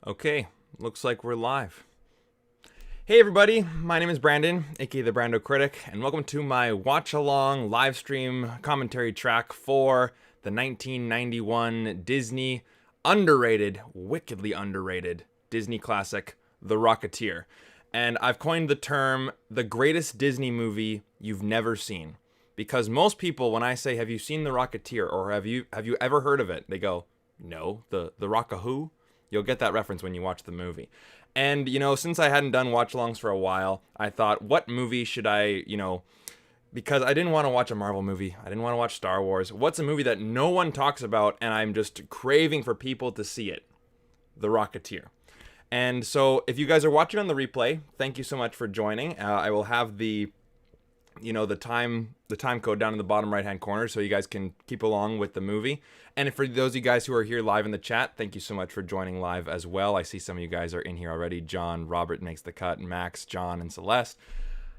Okay, looks like we're live. Hey everybody, my name is Brandon, aka the Brando Critic, and welcome to my watch-along live stream commentary track for the 1991 Disney underrated, wickedly underrated Disney classic, The Rocketeer. And I've coined the term the greatest Disney movie you've never seen. Because most people, when I say, have you seen The Rocketeer, or have you ever heard of it? They go, no, the Rock-a-who? You'll get that reference when you watch the movie. And, since I hadn't done watch-alongs for a while, I thought, what movie should I, because I didn't want to watch a Marvel movie. I didn't want to watch Star Wars. What's a movie that no one talks about and I'm just craving for people to see it? The Rocketeer. And so if you guys are watching on the replay, thank you so much for joining. I will have the time code down in the bottom right hand corner so you guys can keep along with the movie. And for those of you guys who are here live in the chat, thank you so much for joining live as well. I see some of you guys are in here already. John, Robert makes the cut, Max, John, and Celeste.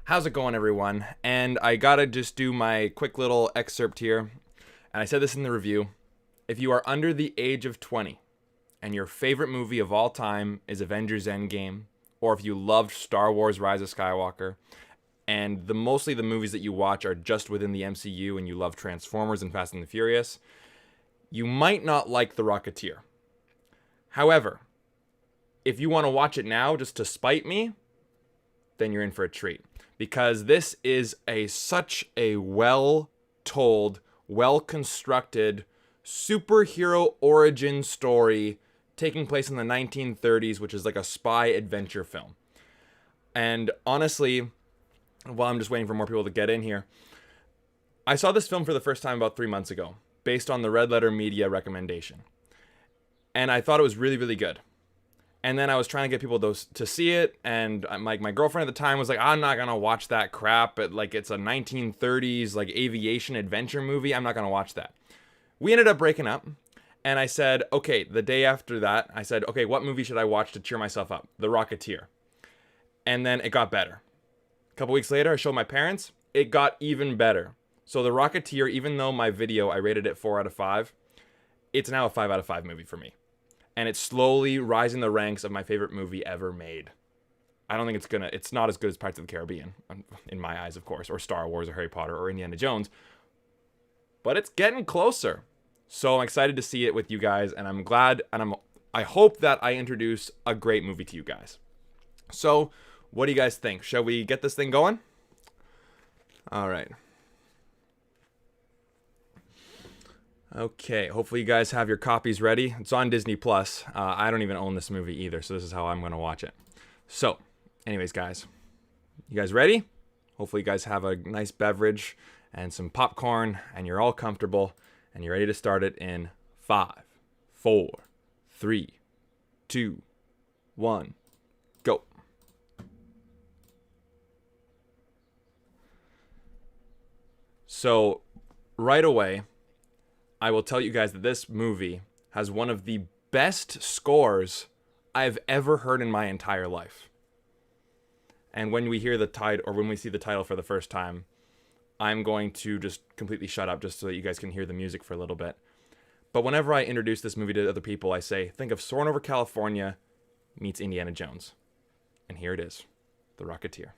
How's it going, everyone? And I gotta just do my quick little excerpt here. And I said this in the review. If you are under the age of 20 and your favorite movie of all time is Avengers Endgame, or if you loved Star Wars Rise of Skywalker, and mostly the movies that you watch are just within the MCU and you love Transformers and Fast and the Furious, you might not like The Rocketeer. However, if you want to watch it now just to spite me, then you're in for a treat. Because this is such a well-told, well-constructed superhero origin story taking place in the 1930s, which is like a spy adventure film. And honestly, while I'm just waiting for more people to get in here, I saw this film for the first time about 3 months ago, based on the Red Letter Media recommendation. And I thought it was really, really good. And then I was trying to get people to see it, and my girlfriend at the time was like, I'm not gonna watch that crap, but it's a 1930s aviation adventure movie, I'm not gonna watch that. We ended up breaking up, and I said, okay, the day after that, I said, okay, what movie should I watch to cheer myself up? The Rocketeer. And then it got better. A couple weeks later, I showed my parents. It got even better. So The Rocketeer, even though my video, I rated it 4 out of 5, it's now a 5 out of 5 movie for me. And it's slowly rising the ranks of my favorite movie ever made. I don't think it's not as good as Pirates of the Caribbean, in my eyes, of course, or Star Wars, or Harry Potter, or Indiana Jones. But it's getting closer. So I'm excited to see it with you guys, and I'm glad, and I hope that I introduce a great movie to you guys. So, what do you guys think? Shall we get this thing going? All right. Okay, hopefully you guys have your copies ready. It's on Disney Plus. I don't even own this movie either, so this is how I'm going to watch it. So, anyways, guys, you guys ready? Hopefully you guys have a nice beverage and some popcorn, and you're all comfortable, and you're ready to start it in 5, 4, 3, 2, 1, go. So, right away, I will tell you guys that this movie has one of the best scores I've ever heard in my entire life. And when we hear the title, or when we see the title for the first time, I'm going to just completely shut up just so that you guys can hear the music for a little bit. But whenever I introduce this movie to other people, I say, think of Soarin' Over California meets Indiana Jones. And here it is, The Rocketeer.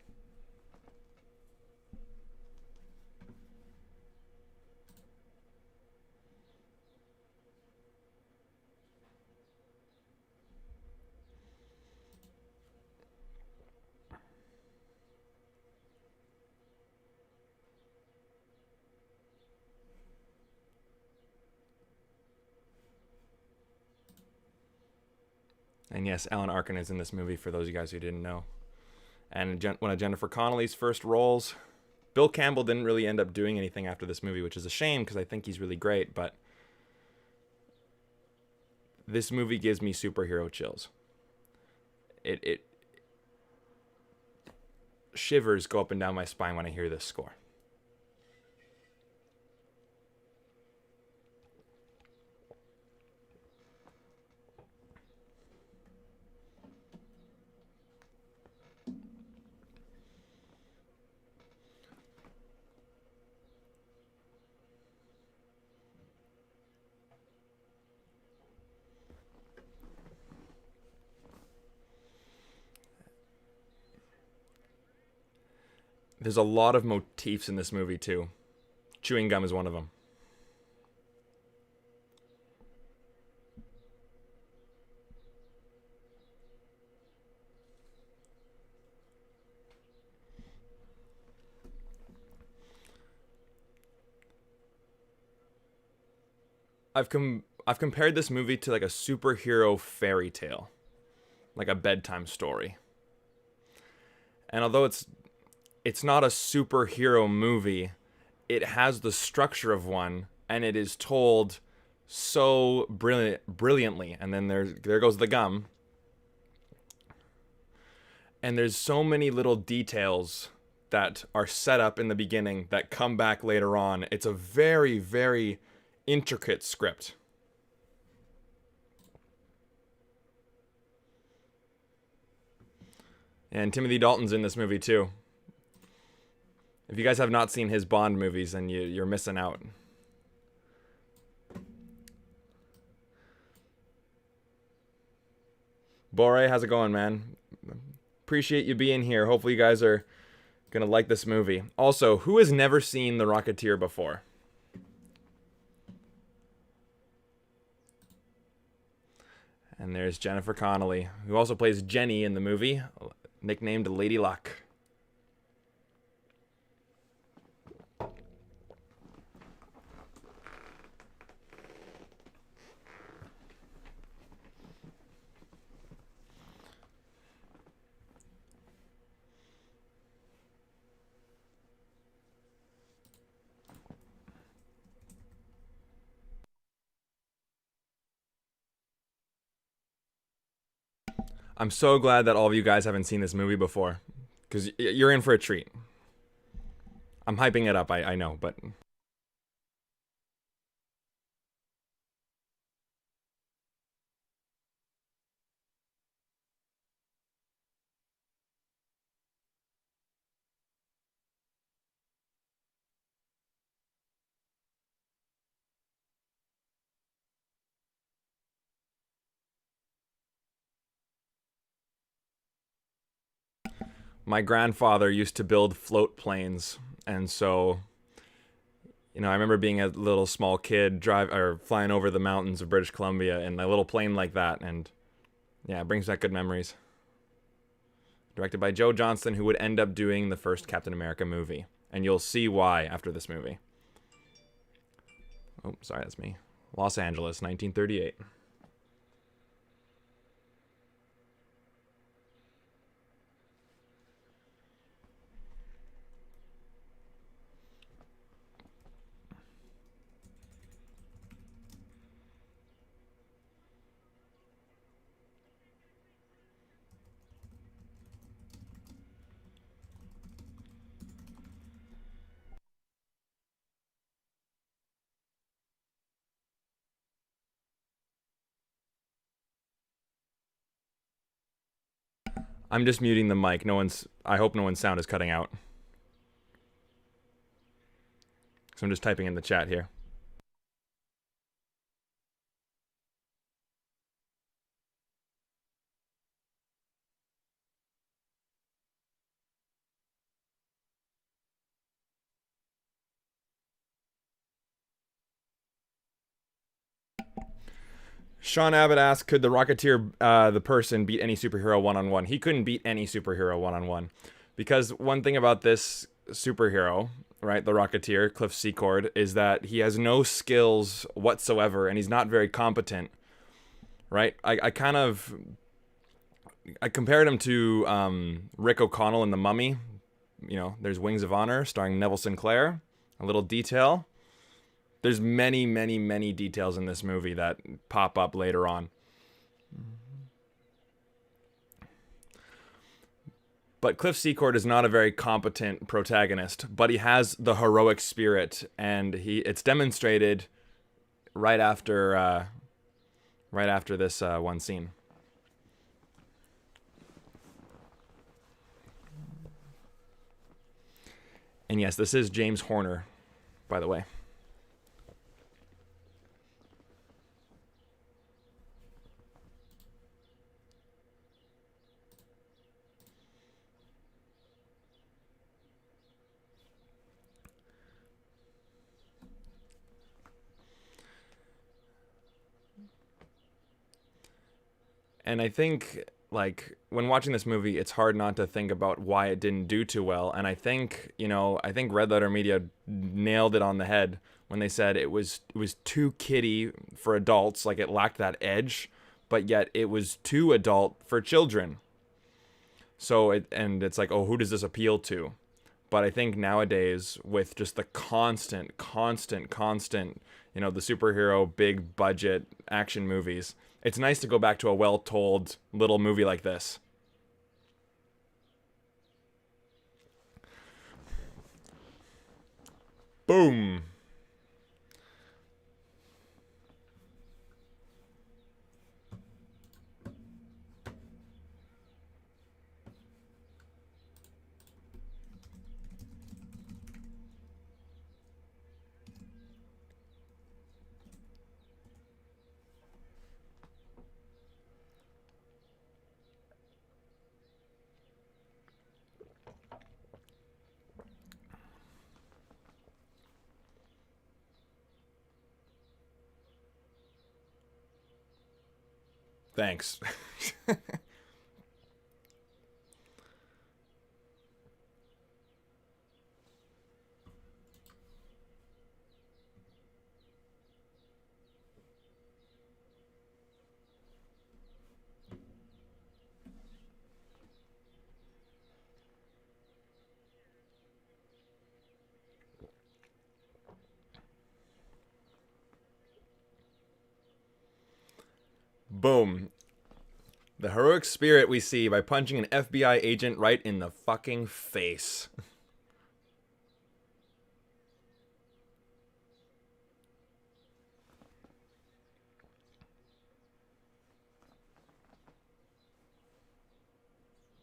And yes, Alan Arkin is in this movie, for those of you guys who didn't know. And one of Jennifer Connelly's first roles. Bill Campbell didn't really end up doing anything after this movie, which is a shame because I think he's really great, but this movie gives me superhero chills. It shivers go up and down my spine when I hear this score. There's a lot of motifs in this movie too. Chewing gum is one of them. I've compared this movie to like a superhero fairy tale, like a bedtime story. And although it's not a superhero movie, it has the structure of one, and it is told so brilliantly. And then there goes the gum. And there's so many little details that are set up in the beginning that come back later on. It's a very, very intricate script. And Timothy Dalton's in this movie too. If you guys have not seen his Bond movies, then you're missing out. Bore, how's it going, man? Appreciate you being here. Hopefully you guys are gonna like this movie. Also, who has never seen The Rocketeer before? And there's Jennifer Connelly, who also plays Jenny in the movie, nicknamed Lady Luck. I'm so glad that all of you guys haven't seen this movie before, because you're in for a treat. I'm hyping it up, I know, but... My grandfather used to build float planes, and so, I remember being a little small kid flying over the mountains of British Columbia in a little plane like that, and yeah, it brings back good memories. Directed by Joe Johnston, who would end up doing the first Captain America movie, and you'll see why after this movie. Oh, sorry, that's me. Los Angeles, 1938. I'm just muting the mic. I hope no one's sound is cutting out. So I'm just typing in the chat here. Sean Abbott asked, could the Rocketeer, the person, beat any superhero one-on-one? He couldn't beat any superhero one-on-one. Because one thing about this superhero, right, the Rocketeer, Cliff Secord, is that he has no skills whatsoever, and he's not very competent, right? I compared him to Rick O'Connell in The Mummy. There's Wings of Honor, starring Neville Sinclair. A little detail. There's many, many, many details in this movie that pop up later on. But Cliff Secord is not a very competent protagonist, but he has the heroic spirit, and it's demonstrated right after this one scene. And yes, this is James Horner, by the way. And I think, like, when watching this movie, it's hard not to think about why it didn't do too well. And I think, I think Red Letter Media nailed it on the head when they said it was too kiddie for adults, like it lacked that edge, but yet it was too adult for children. It's like, oh, who does this appeal to? But I think nowadays, with just the constant, the superhero big budget action movies, it's nice to go back to a well told little movie like this. Boom. Thanks. Boom. The heroic spirit we see by punching an FBI agent right in the fucking face.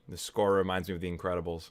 The score reminds me of The Incredibles.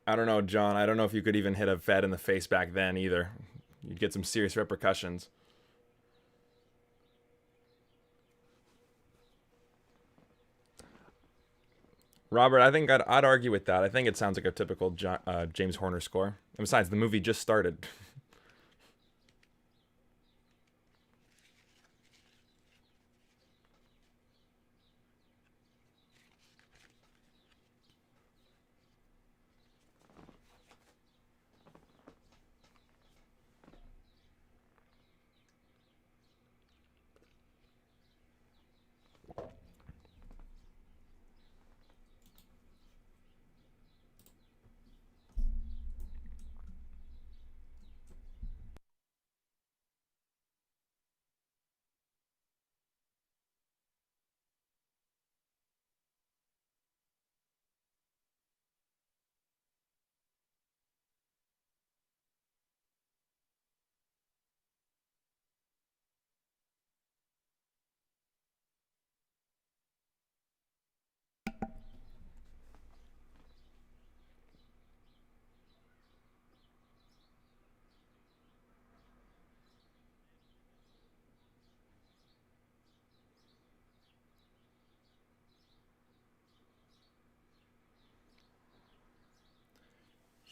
I don't know, John. I don't know if you could even hit a Fed in the face back then either. You'd get some serious repercussions. Robert, I think I'd argue with that. I think it sounds like a typical James Horner score. And besides, the movie just started.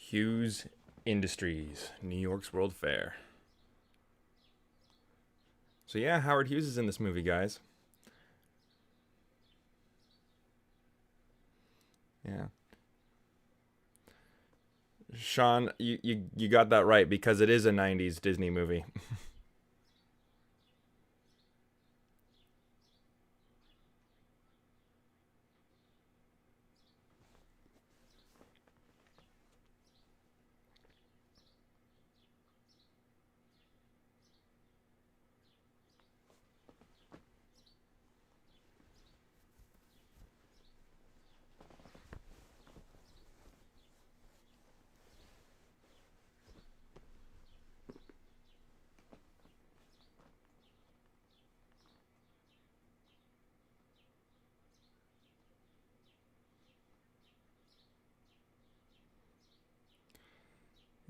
Hughes Industries, New York's World Fair. So yeah, Howard Hughes is in this movie, guys. Yeah. Sean, you got that right because it is a 90s Disney movie.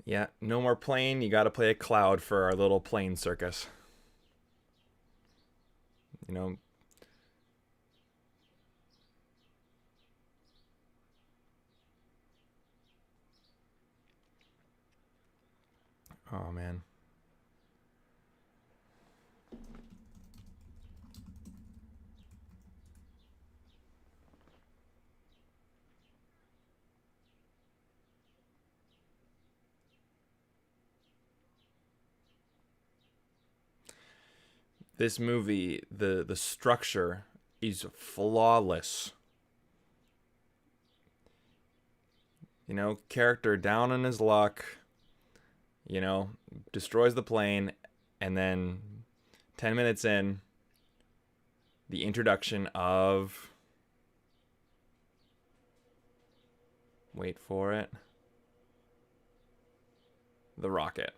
Yeah, no more plane. You got to play a cloud for our little plane circus. You know, oh man. This movie, the structure is flawless. You know, character down on his luck, you know, destroys the plane, and then 10 minutes in, the introduction of, wait for it, the rocket.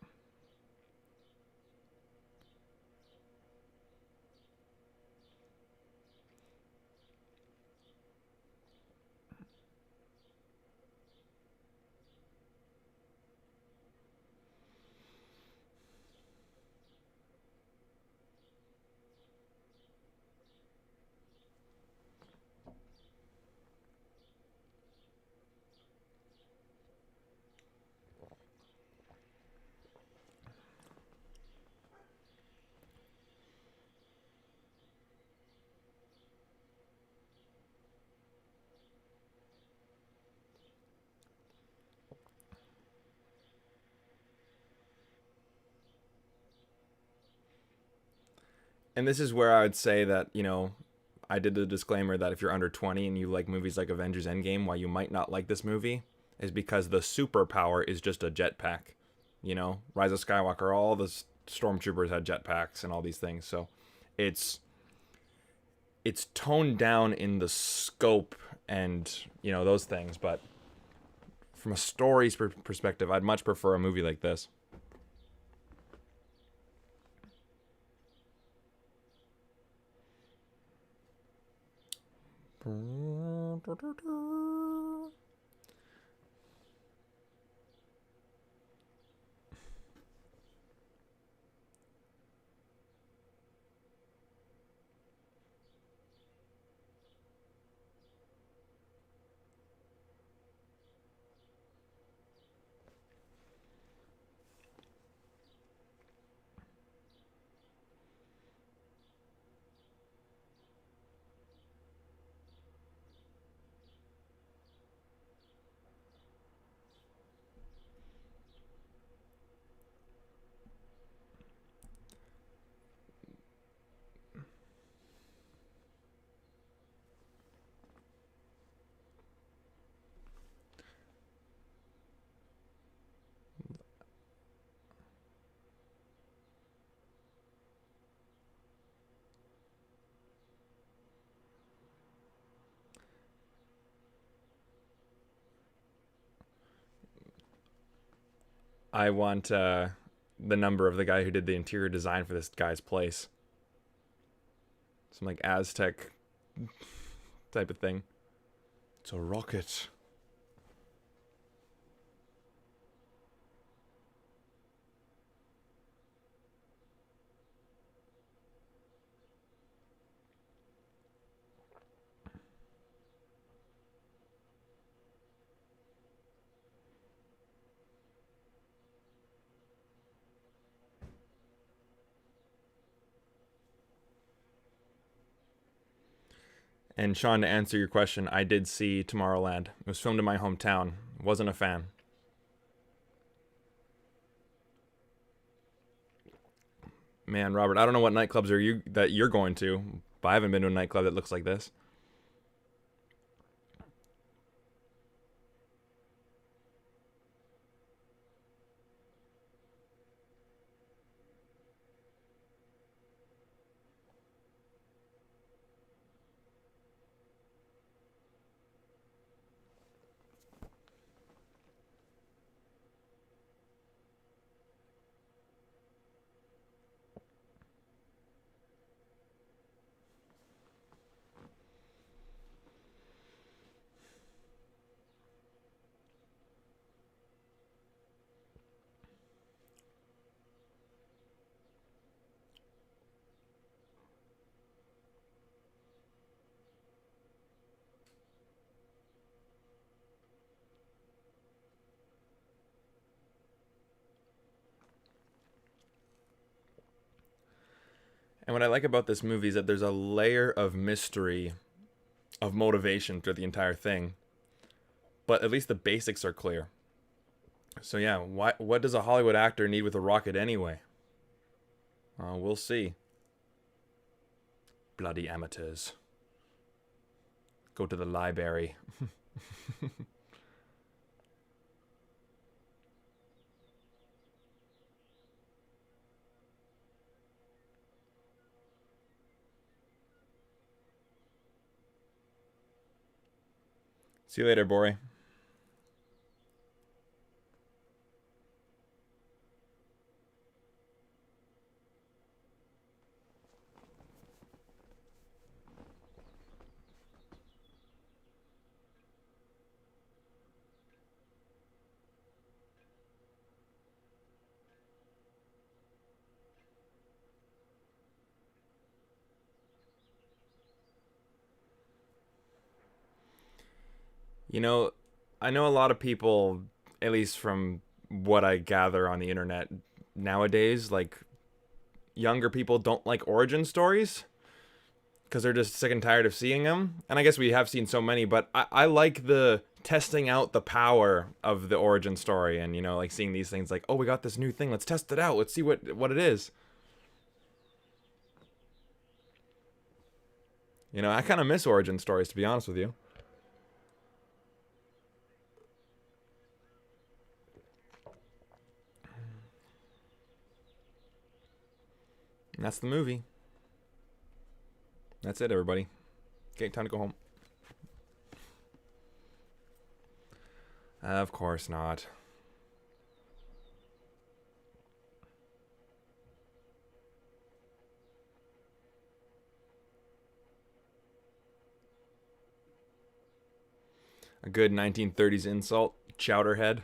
And this is where I would say that, you know, I did the disclaimer that if you're under 20 and you like movies like Avengers Endgame, why you might not like this movie is because the superpower is just a jetpack. You know, Rise of Skywalker, all the stormtroopers had jetpacks and all these things. So it's it's toned down in the scope and, you know, those things, but from a story's perspective, I'd much prefer a movie like this. I want the number of the guy who did the interior design for this guy's place. Some like Aztec type of thing. It's a rocket. And Sean, to answer your question, I did see Tomorrowland. It was filmed in my hometown. Wasn't a fan. Man, Robert, I don't know what nightclubs are you that you're going to, but I haven't been to a nightclub that looks like this. And what I like about this movie is that there's a layer of mystery, of motivation through the entire thing. But at least the basics are clear. So yeah, what does a Hollywood actor need with a rocket anyway? We'll see. Bloody amateurs. Go to the library. See you later, boy. You know, I know a lot of people, at least from what I gather on the internet nowadays, like younger people don't like origin stories because they're just sick and tired of seeing them. And I guess we have seen so many, but I like the testing out the power of the origin story and, like seeing these things like, oh, we got this new thing. Let's test it out. Let's see what it is. I kind of miss origin stories, to be honest with you. And that's the movie. That's it, everybody. Okay, time to go home. Of course not. A good 1930s insult. Chowderhead.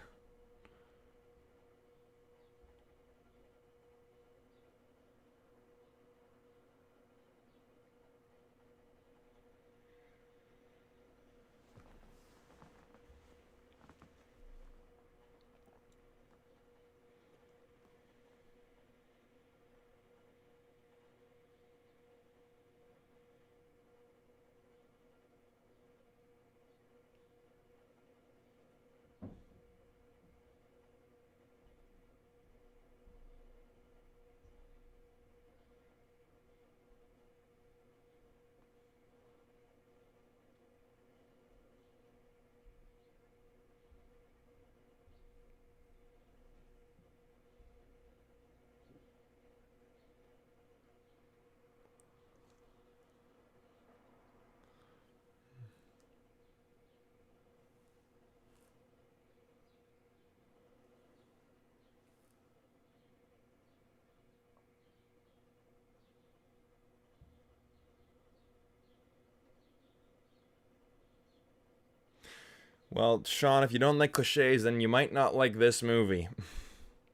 Well, Sean, if you don't like cliches, then you might not like this movie.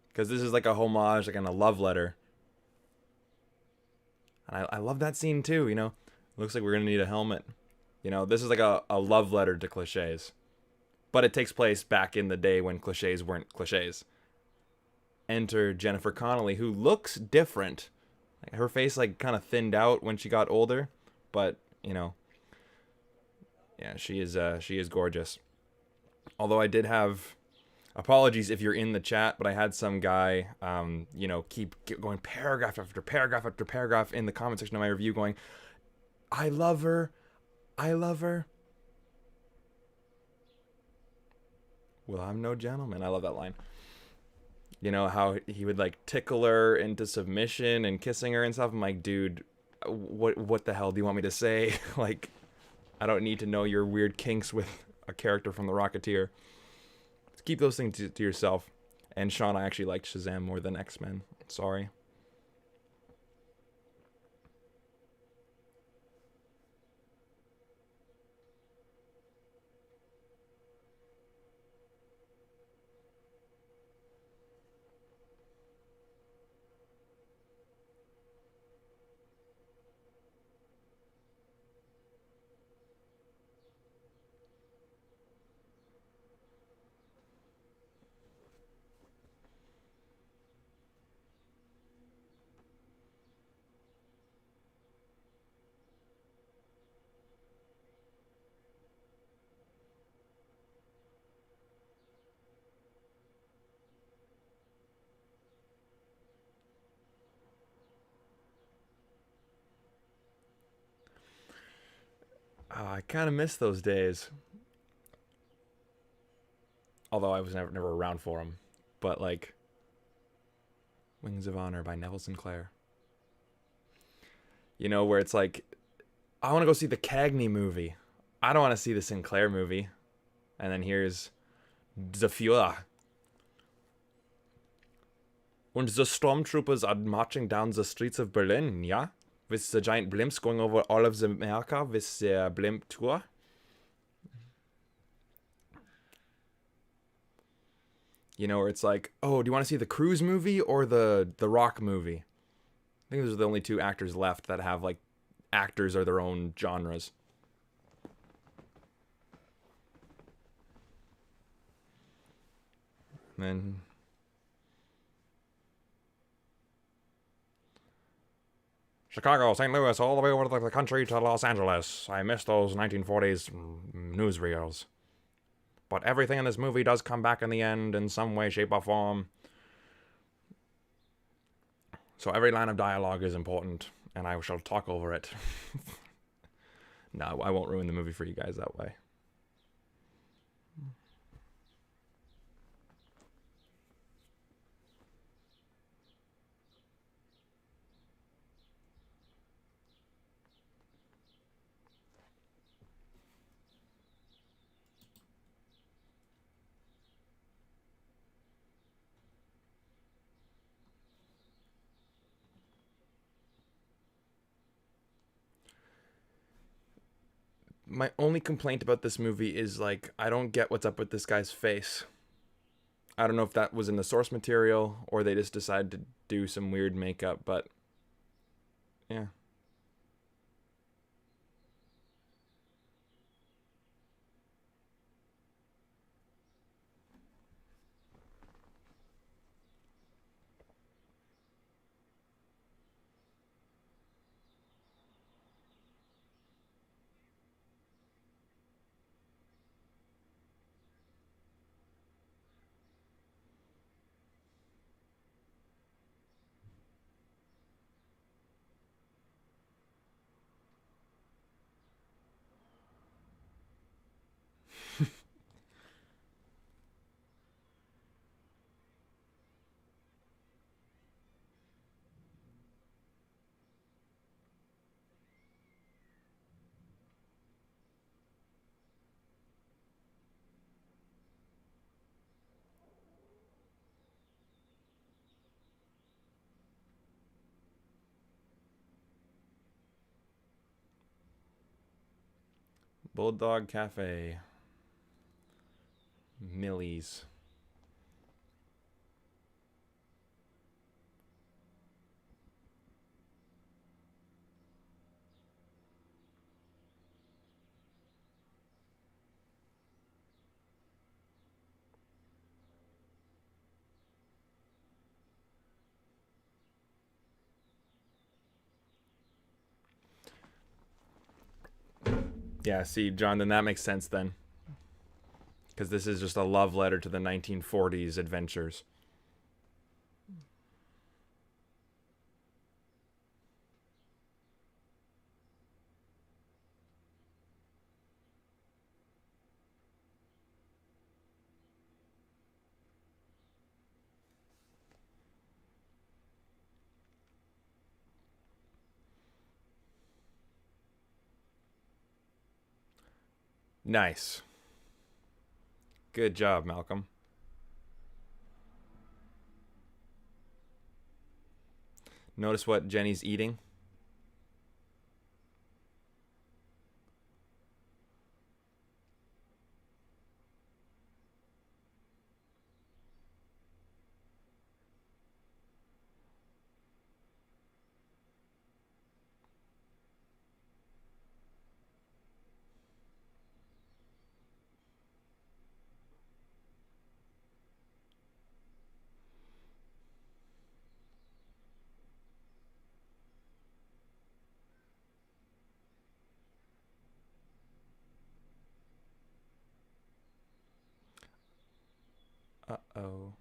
Because this is like a homage, like in a love letter. And I love that scene too. Looks like we're going to need a helmet. This is like a love letter to cliches. But it takes place back in the day when cliches weren't cliches. Enter Jennifer Connelly, who looks different. Her face like kind of thinned out when she got older. But, yeah, she is gorgeous. Although I did have apologies if you're in the chat, but I had some guy, keep going paragraph after paragraph after paragraph in the comment section of my review going, I love her. I love her. Well, I'm no gentleman. I love that line. How he would like tickle her into submission and kissing her and stuff. I'm like, dude, what the hell do you want me to say? Like, I don't need to know your weird kinks with a character from the Rocketeer. Keep those things to yourself. And Sean, I actually liked Shazam more than X-Men. Sorry. I kind of miss those days. Although I was never around for them. But like Wings of Honor by Neville Sinclair. You know, where it's like, I want to go see the Cagney movie. I don't want to see the Sinclair movie. And then here's the Fuhrer. And the stormtroopers are marching down the streets of Berlin, yeah? With the giant blimps going over all of the America with their blimp tour. You know, where it's like, oh, do you want to see the Cruise movie or the Rock movie? I think those are the only two actors left that have, like, actors are their own genres. And then Chicago, St. Louis, all the way over to the country to Los Angeles. I miss those 1940s newsreels. But everything in this movie does come back in the end in some way, shape, or form. So every line of dialogue is important, and I shall talk over it. No, I won't ruin the movie for you guys that way. My only complaint about this movie is, like, I don't get what's up with this guy's face. I don't know if that was in the source material or they just decided to do some weird makeup, but yeah. Bulldog Cafe. Millie's. Yeah, see, John, then that makes sense then. Because this is just a love letter to the 1940s adventures. Nice. Good job, Malcolm. Notice what Jenny's eating? Uh-oh.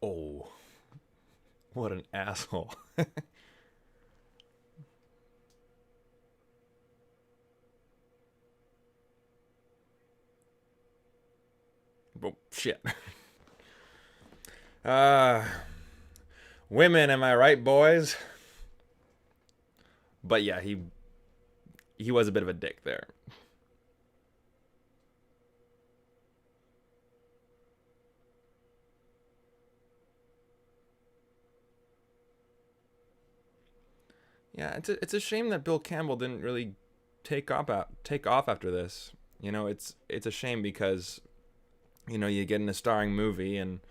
Oh, what an asshole. Oh, shit. Uh, women, am I right, boys? But yeah, he was a bit of a dick there. Yeah, it's a shame that Bill Campbell didn't really take off after this. It's a shame because you get in a starring movie, and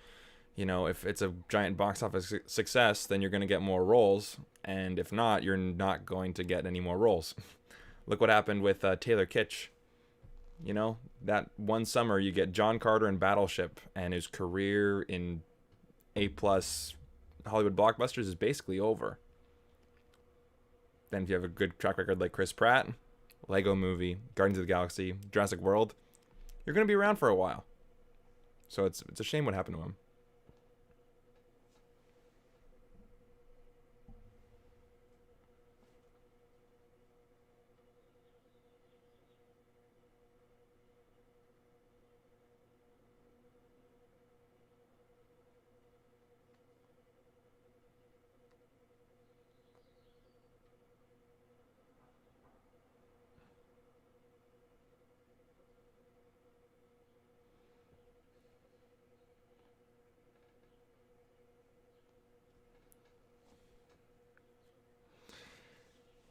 if it's a giant box office success, then you're going to get more roles, and if not, you're not going to get any more roles. Look what happened with Taylor Kitsch. That one summer you get John Carter and Battleship, and his career in A+ Hollywood blockbusters is basically over. Then if you have a good track record like Chris Pratt, Lego Movie, Guardians of the Galaxy, Jurassic World, you're going to be around for a while. So it's a shame what happened to him.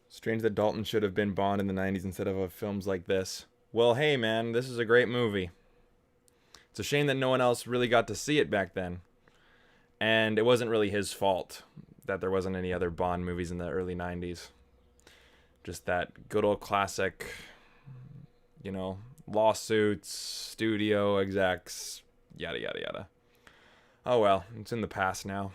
Strange that Dalton should have been Bond in the 90s instead of films like this. Well, hey man, this is a great movie. It's a shame that no one else really got to see it back then. And it wasn't really his fault that there wasn't any other Bond movies in the early 90s. Just that good old classic, lawsuits, studio execs, yada, yada, yada. Oh well, it's in the past now.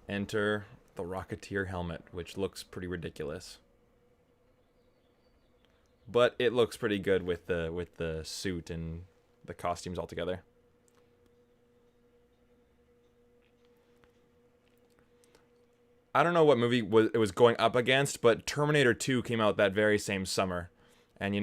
Enter the Rocketeer helmet, which looks pretty ridiculous. But it looks pretty good with the suit and the costumes all together. I don't know what movie it was going up against, but Terminator 2 came out that very same summer. And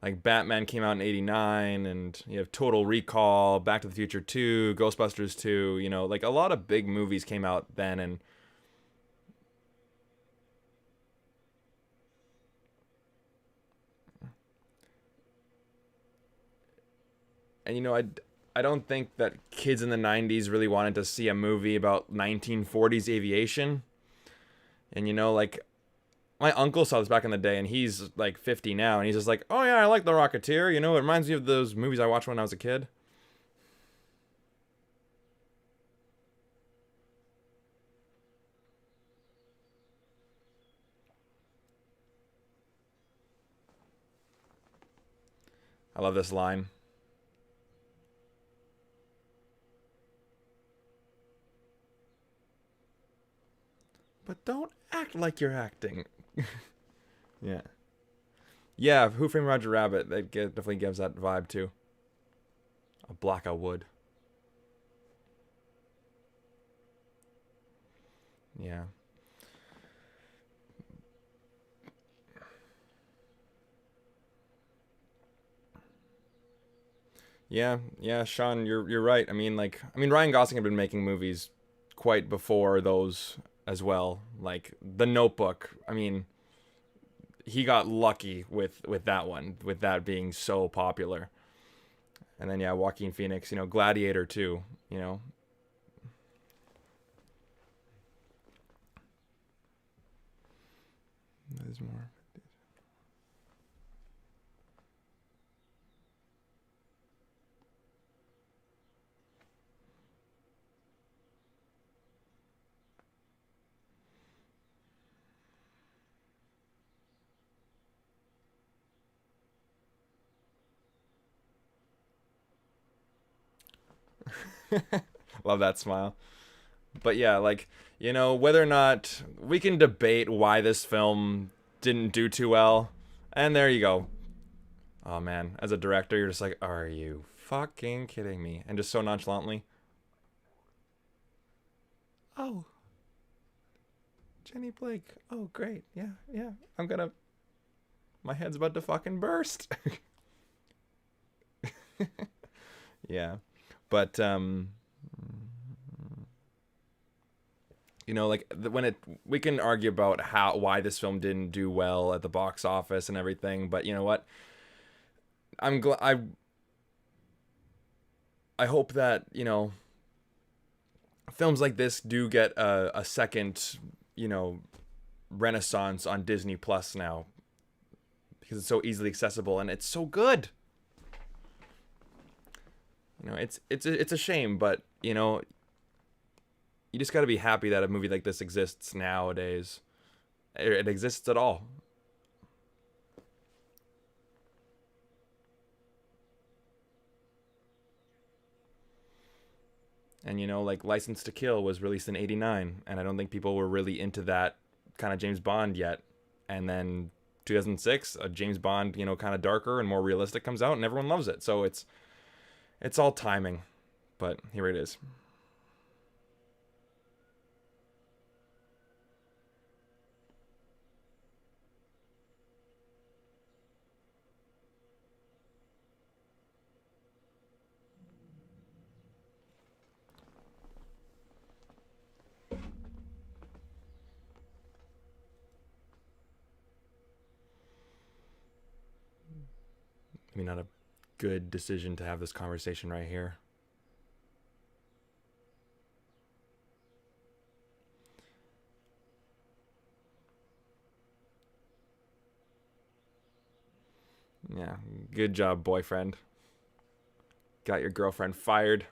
like Batman came out in 89, and you have Total Recall, Back to the Future 2, Ghostbusters 2, like a lot of big movies came out then. And I don't think that kids in the 90s really wanted to see a movie about 1940s aviation. And like my uncle saw this back in the day, and he's like 50 now, and he's just like, "Oh yeah, I like The Rocketeer. It reminds me of those movies I watched when I was a kid." I love this line. But don't act like you're acting. Yeah. Yeah, Who Framed Roger Rabbit, definitely gives that vibe too. A block of wood. Yeah. Yeah, yeah, Sean, you're right. Ryan Gosling had been making movies quite before those as well. Like The Notebook. He got lucky with that one, with that being so popular. And then yeah, Joaquin Phoenix, Gladiator too, you know. There's more. Love that smile. But yeah, like, whether or not we can debate why this film didn't do too well. And there you go. Oh man, as a director, you're just like, are you fucking kidding me? And just so nonchalantly, oh, Jenny Blake. Oh, great. Yeah, yeah. My head's about to fucking burst. Yeah. But, like we can argue about why this film didn't do well at the box office and everything, but you know what? I'm glad I hope that, films like this do get a second, you know, renaissance on Disney Plus now, because it's so easily accessible and it's so good. It's a shame, but you just got to be happy that a movie like this exists nowadays. It exists at all. And like License to Kill was released in '89, and I don't think people were really into that kind of James Bond yet. And then 2006, a James Bond, kind of darker and more realistic comes out, and everyone loves it. So it's all timing, but here it is. Maybe not a good decision to have this conversation right here. Yeah, good job, boyfriend. Got your girlfriend fired.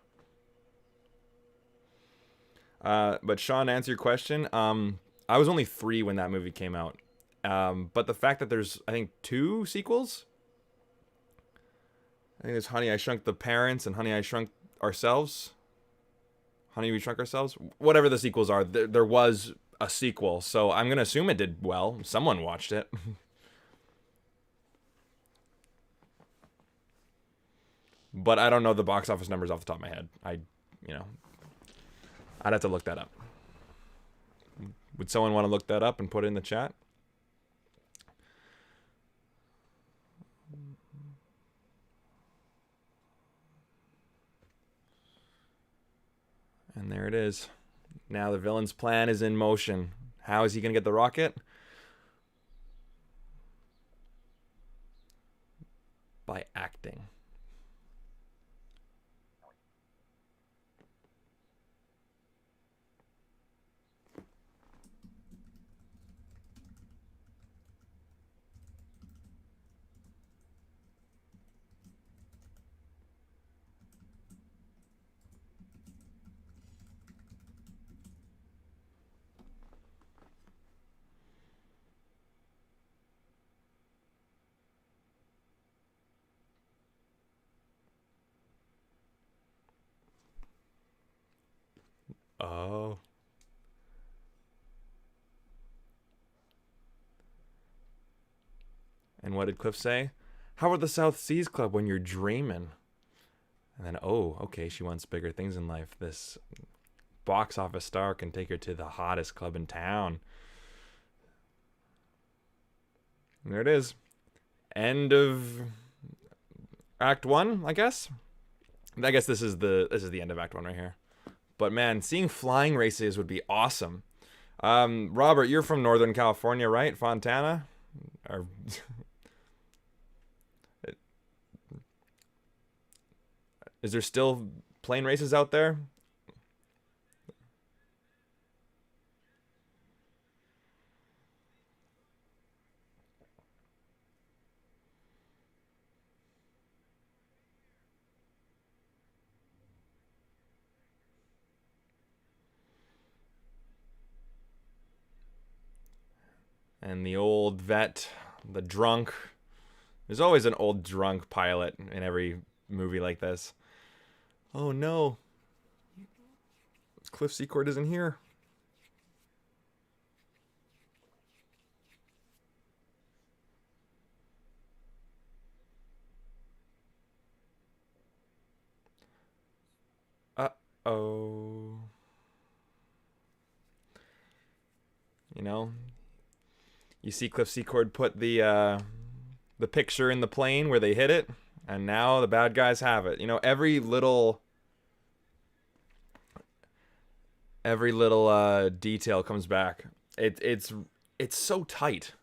But Sean, to answer your question, I was only 3 when that movie came out. But the fact that there's, I think, 2 sequels. I think there's Honey, I Shrunk the Parents and Honey, I Shrunk Ourselves. Honey, We Shrunk Ourselves. Whatever the sequels are, there was a sequel. So I'm going to assume it did well. Someone watched it. But I don't know the box office numbers off the top of my head. I'd have to look that up. Would someone want to look that up and put it in the chat? And there it is. Now the villain's plan is in motion. How is he going to get the rocket? By acting. Oh. And what did Cliff say? How about the South Seas Club when you're dreaming? And then, oh, okay, she wants bigger things in life. This box office star can take her to the hottest club in town. And there it is. End of Act 1, I guess. I guess this is the end of Act 1 right here. But man, seeing flying races would be awesome. Robert, you're from Northern California, right? Fontana? Or is there still plane races out there? And the old vet, the drunk. There's always an old drunk pilot in every movie like this. Oh no. Cliff Secord isn't here. Uh-oh. You know, you see Cliff Secord put the picture in the plane where they hit it, and now the bad guys have it. You know, every little detail comes back. It's so tight.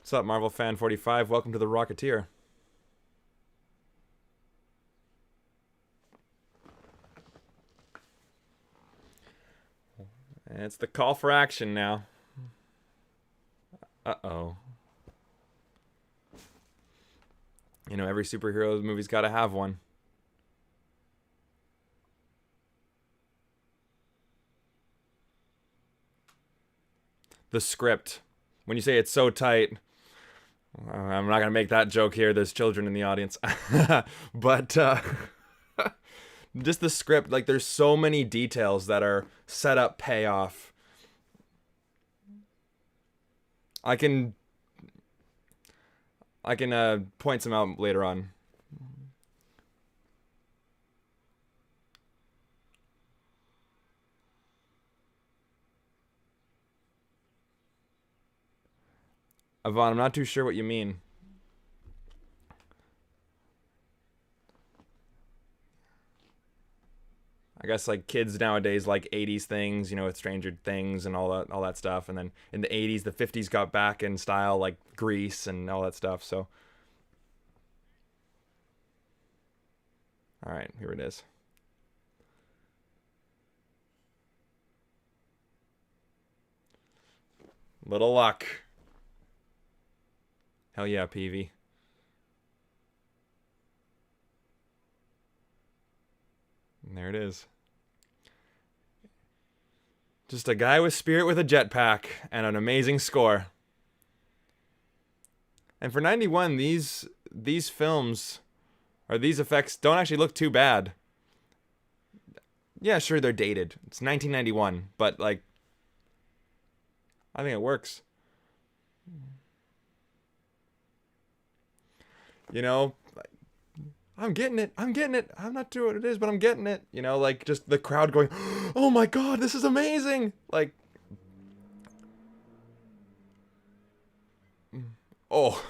What's up, Marvel Fan 45? Welcome to the Rocketeer. And it's the call for action now. Uh-oh. You know, every superhero movie's got to have one. The script. When you say it's so tight, I'm not going to make that joke here. There's children in the audience. But just the script, like there's so many details that are set up, payoff. I can point some out later on. Yvonne, I'm not too sure what you mean. I guess like kids nowadays like 80s things, you know, with Stranger Things and all that stuff. And then in the 80s, the 50s got back in style, like Grease and all that stuff. So, all right, here it is. Little luck. Hell yeah, Peavy. And there it is. Just a guy with spirit with a jetpack and an amazing score. And for 91, these films or these effects don't actually look too bad. Yeah, sure, they're dated. It's 1991, but like I think it works. You know, I'm getting it. I'm getting it. I'm not sure what it is, but I'm getting it. You know, like just the crowd going, "Oh my god, this is amazing!" Like, oh,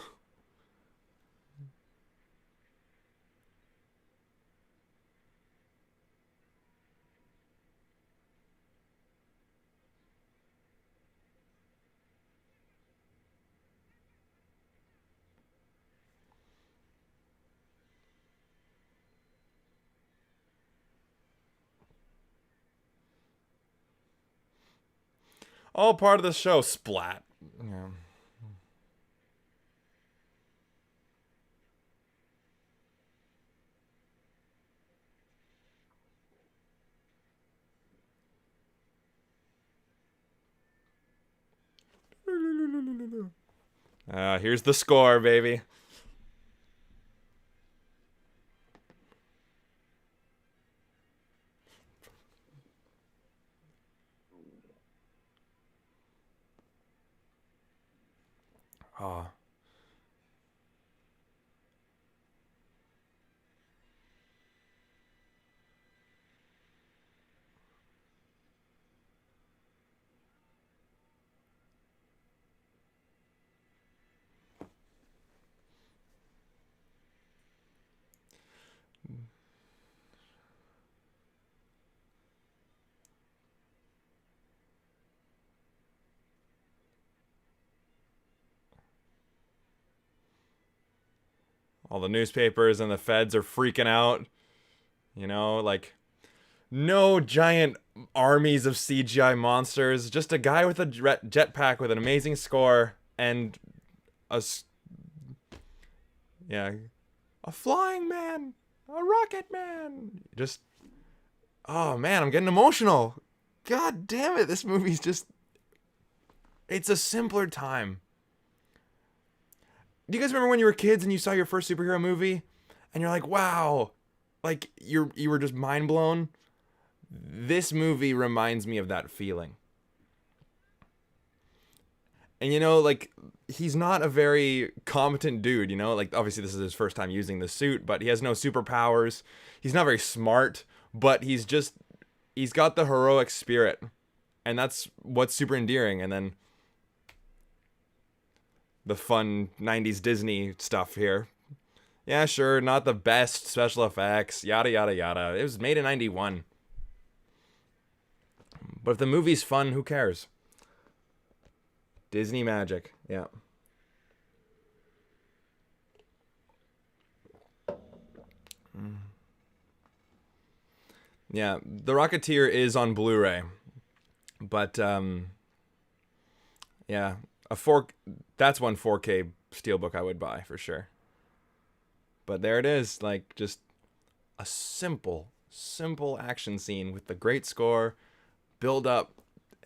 all part of the show. Splat. Yeah. Here's the score, baby. Oh. All the newspapers and the feds are freaking out. You know, like, no giant armies of CGI monsters. Just a guy with a jetpack with an amazing score and yeah, a flying man, a rocket man. Just, oh man, I'm getting emotional. God damn it, this movie's just, it's a simpler time. Do you guys remember when you were kids and you saw your first superhero movie and you're like, wow, like you were just mind blown? This movie reminds me of that feeling. And you know, like, he's not a very competent dude, you know? Like, obviously this is his first time using the suit, but he has no superpowers. He's not very smart, but he's got the heroic spirit. And that's what's super endearing. And then the fun 90s Disney stuff here. Yeah, sure, not the best special effects, yada yada yada. It was made in 91. But if the movie's fun, who cares? Disney magic. Yeah. Yeah, The Rocketeer is on Blu-ray. But yeah, that's one 4K steelbook I would buy for sure. But there it is, like, just a simple action scene with the great score, build up.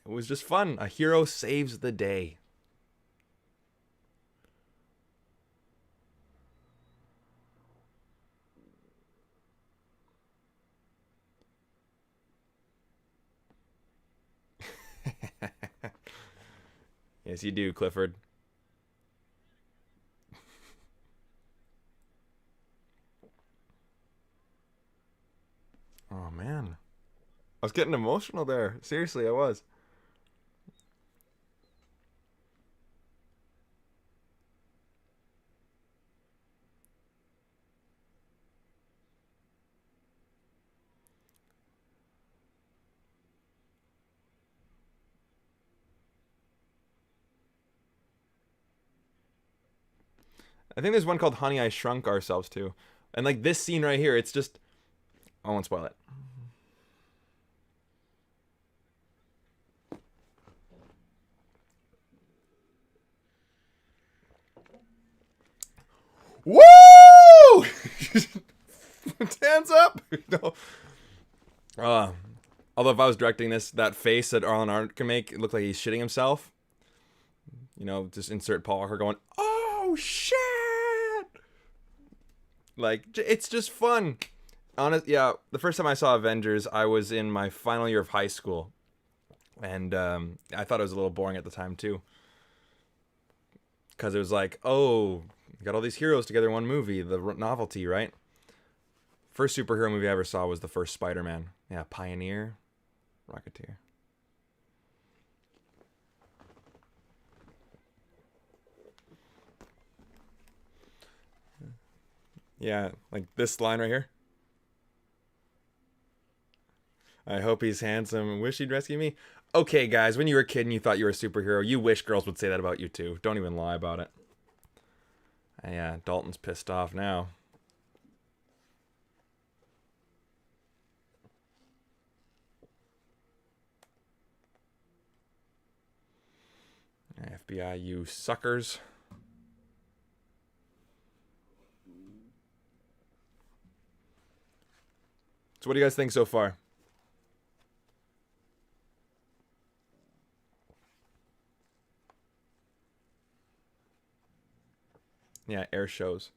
It was just fun. A hero saves the day. Yes, you do, Clifford. Oh man, I was getting emotional there. Seriously, I was. I think there's one called Honey, I Shrunk Ourselves too. And like this scene right here, it's just, I won't spoil it. Woo! Hands up. No. Although if I was directing this, that face that Arlen Arndt can make, it looked like he's shitting himself. You know, just insert Paul Walker going, "Oh shit!" Like, it's just fun. Honest, yeah. The first time I saw Avengers, I was in my final year of high school, and I thought it was a little boring at the time too, because it was like, oh, you got all these heroes together in one movie, the novelty, right? First superhero movie I ever saw was the first Spider-Man. Yeah, Pioneer, Rocketeer. Yeah, like this line right here. I hope he's handsome. Wish he'd rescue me. Okay, guys, when you were a kid and you thought you were a superhero, you wish girls would say that about you too. Don't even lie about it. Yeah, Dalton's pissed off now. FBI, you suckers. So what do you guys think so far? Yeah, air shows.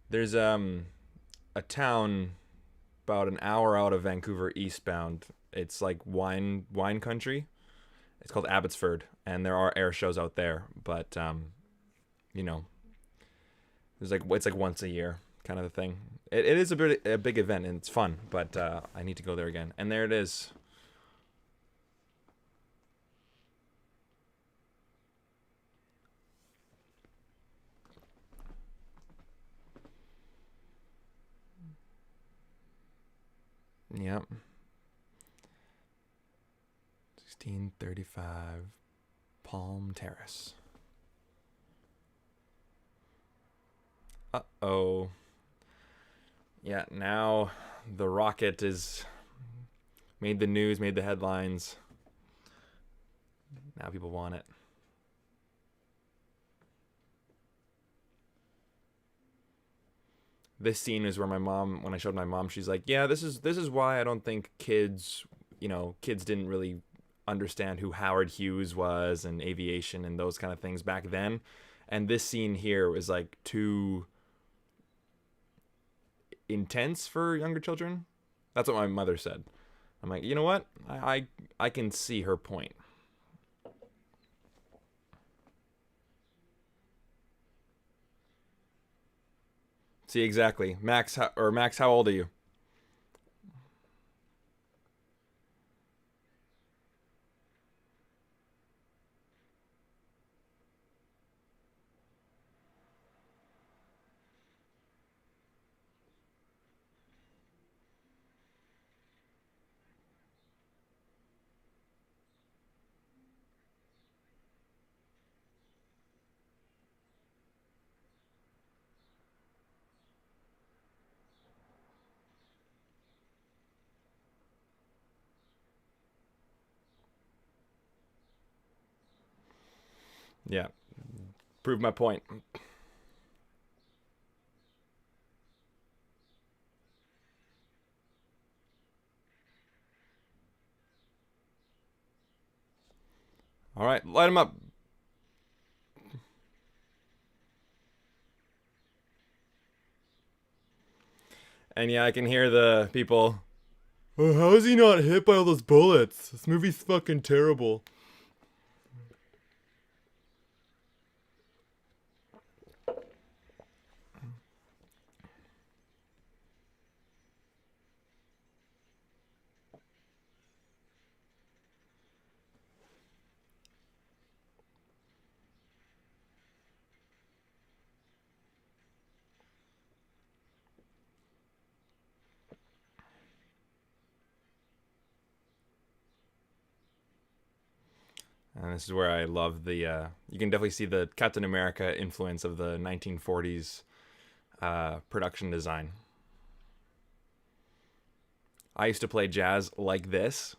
There's a town about an hour out of Vancouver eastbound. It's like wine country. It's called Abbotsford, and there are air shows out there, but you know, there's like it's like once a year kind of a thing. It is a big event and it's fun, but I need to go there again. And there it is. Yep. 1635 Palm Terrace. Uh-oh. Yeah, now the rocket is Made the news, made the headlines. Now people want it. This scene is where my mom, when I showed my mom, she's like, yeah, this is why I don't think kids didn't really understand who Howard Hughes was and aviation and those kind of things back then. And this scene here was like too intense for younger children. That's what my mother said. I'm like, you know what? I can see her point. See, exactly. Max, how old are you? Yeah, prove my point. All right, light him up. And yeah, I can hear the people. Oh, how is he not hit by all those bullets? This movie's fucking terrible. And this is where I love the. You can definitely see the Captain America influence of the 1940s production design. I used to play jazz like this,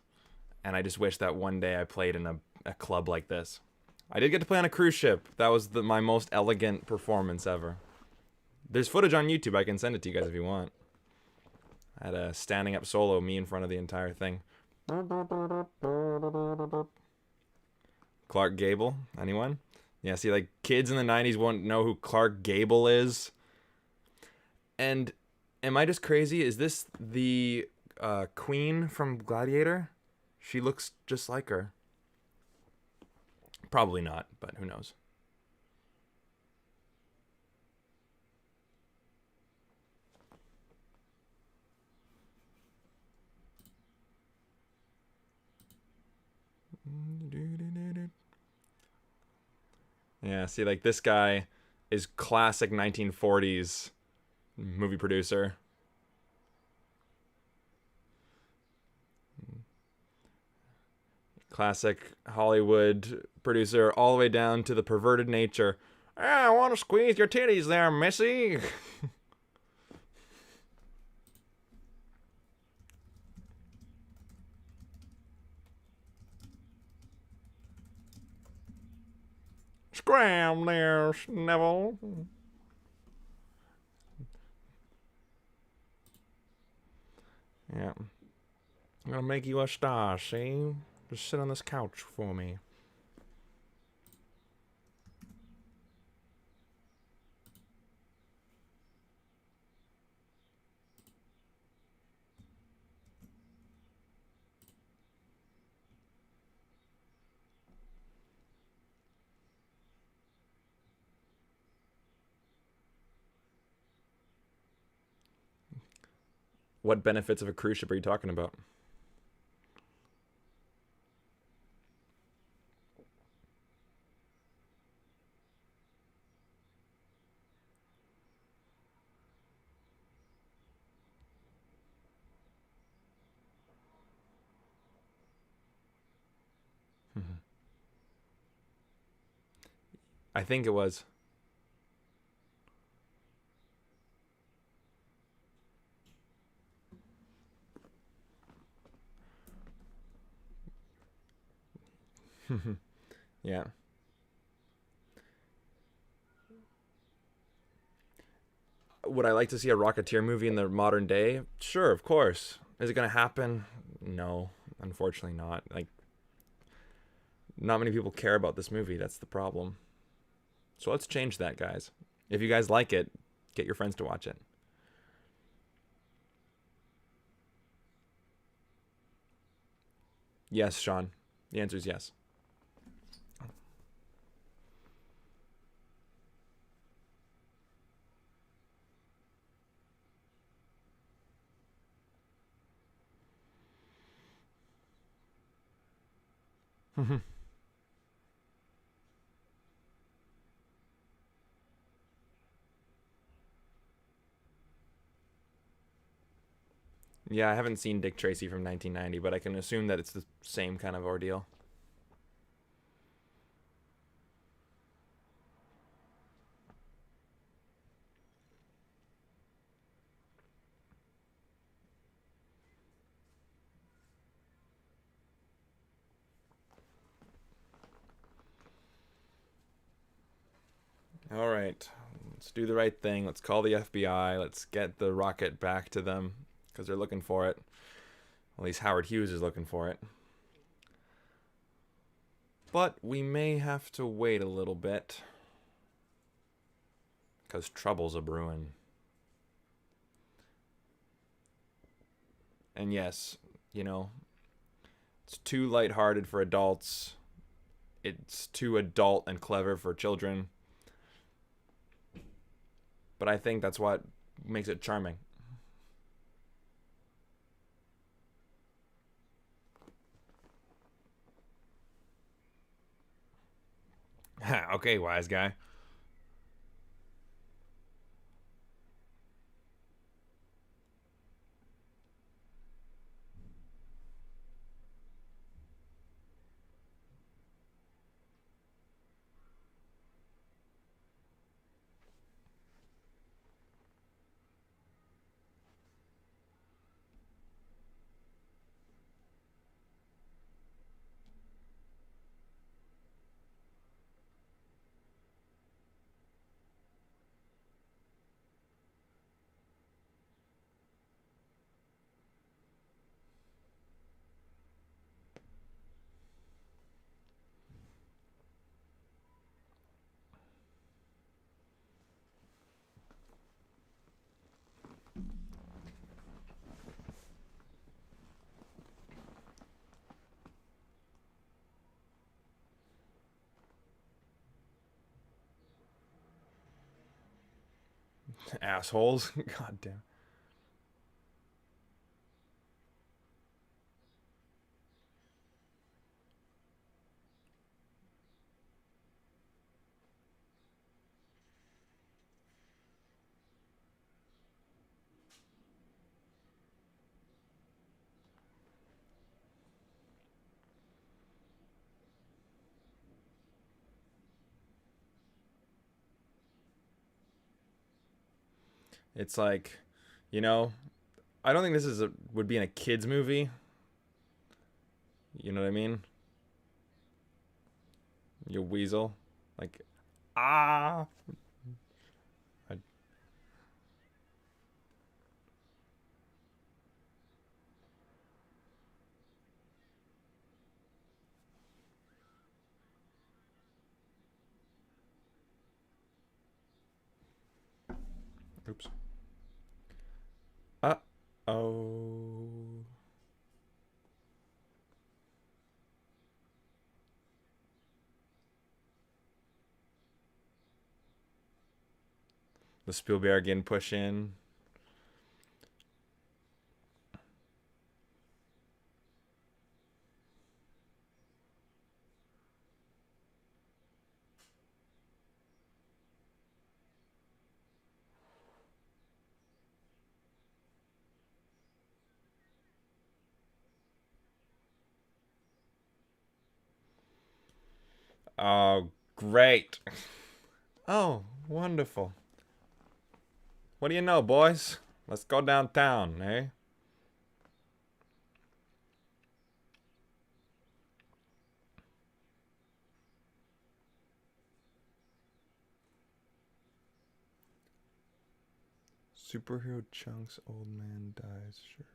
and I just wish that one day I played in a club like this. I did get to play on a cruise ship. That was my most elegant performance ever. There's footage on YouTube. I can send it to you guys if you want. I had a standing up solo, me in front of the entire thing. Clark Gable, anyone? Yeah, see, like, kids in the 90s won't know who Clark Gable is. And am I just crazy? Is this the queen from Gladiator? She looks just like her. Probably not, but who knows? Yeah, see, like, this guy is classic 1940s movie producer. Classic Hollywood producer, all the way down to the perverted nature. I want to squeeze your titties there, missy. Scram there, Neville. Yeah. I'm gonna make you a star, see? Just sit on this couch for me. What benefits of a cruise ship are you talking about? I think it was. Yeah. Would I like to see a Rocketeer movie in the modern day? Sure, of course. Is it going to happen? No, unfortunately not. Like, not many people care about this movie. That's the problem. So let's change that, guys. If you guys like it, get your friends to watch it. Yes, Sean. The answer is yes. Yeah, I haven't seen Dick Tracy from 1990, but I can assume that it's the same kind of ordeal. All right, let's do the right thing. Let's call the FBI. Let's get the rocket back to them because they're looking for it. At least Howard Hughes is looking for it. But we may have to wait a little bit because trouble's a brewing. And yes, you know, it's too lighthearted for adults. It's too adult and clever for children. But I think that's what makes it charming. Okay, wise guy. Assholes. God damn. It's like, you know, I don't think this would be in a kids movie. You know what I mean? You weasel. Like, ah. I, oops. Uh oh. The Spielbergian push in. Oh, great. Oh, wonderful. What do you know, boys? Let's go downtown, eh? Superhero chunks, old man dies, sure.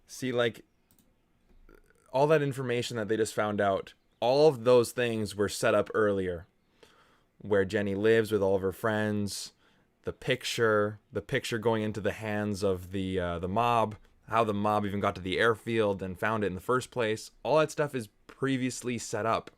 See, like, all that information that they just found out, all of those things were set up earlier. Where Jenny lives with all of her friends, the picture going into the hands of the mob, how the mob even got to the airfield and found it in the first place. All that stuff is previously set up.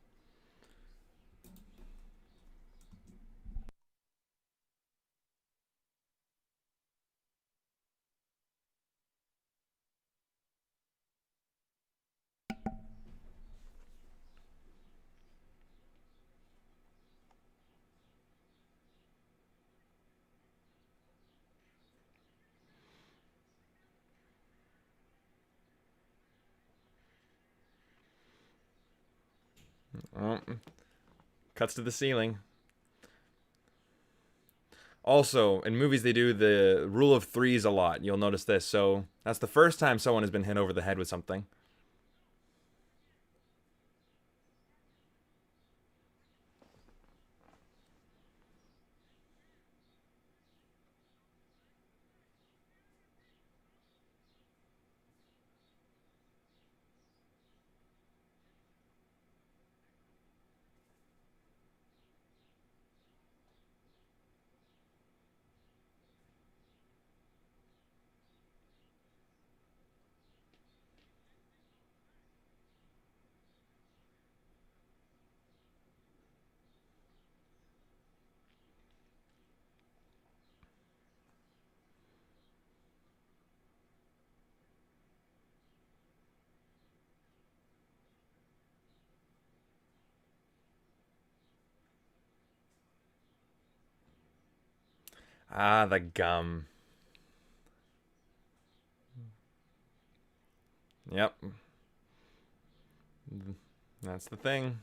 Oh, cuts to the ceiling. Also, in movies, they do the rule of threes a lot. You'll notice this. So that's the first time someone has been hit over the head with something. Ah, the gum. Yep. That's the thing.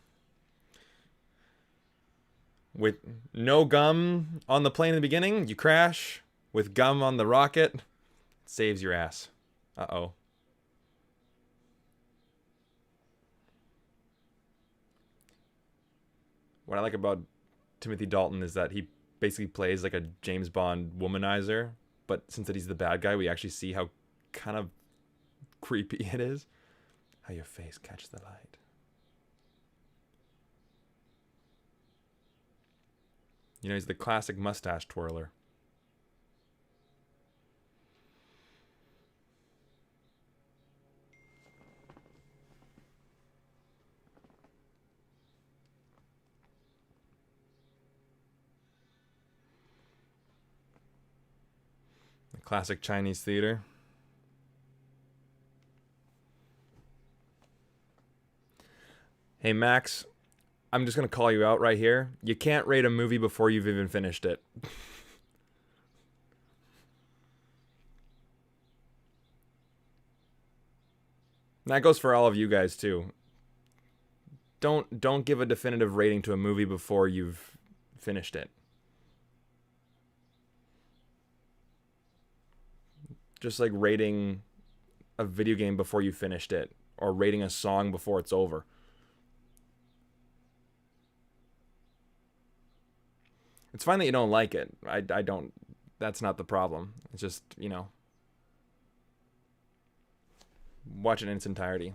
With no gum on the plane in the beginning, you crash. With gum on the rocket, it saves your ass. Uh-oh. What I like about Timothy Dalton is that he basically plays like a James Bond womanizer, but since that he's the bad guy, we actually see how kind of creepy it is. How your face catches the light. You know, he's the classic mustache twirler. The classic Chinese theater. Hey, Max, I'm just going to call you out right here. You can't rate a movie before you've even finished it. And that goes for all of you guys too. Don't give a definitive rating to a movie before you've finished it. Just like rating a video game before you finished it, or rating a song before it's over. It's fine that you don't like it. I don't. That's not the problem. It's just, watch it in its entirety.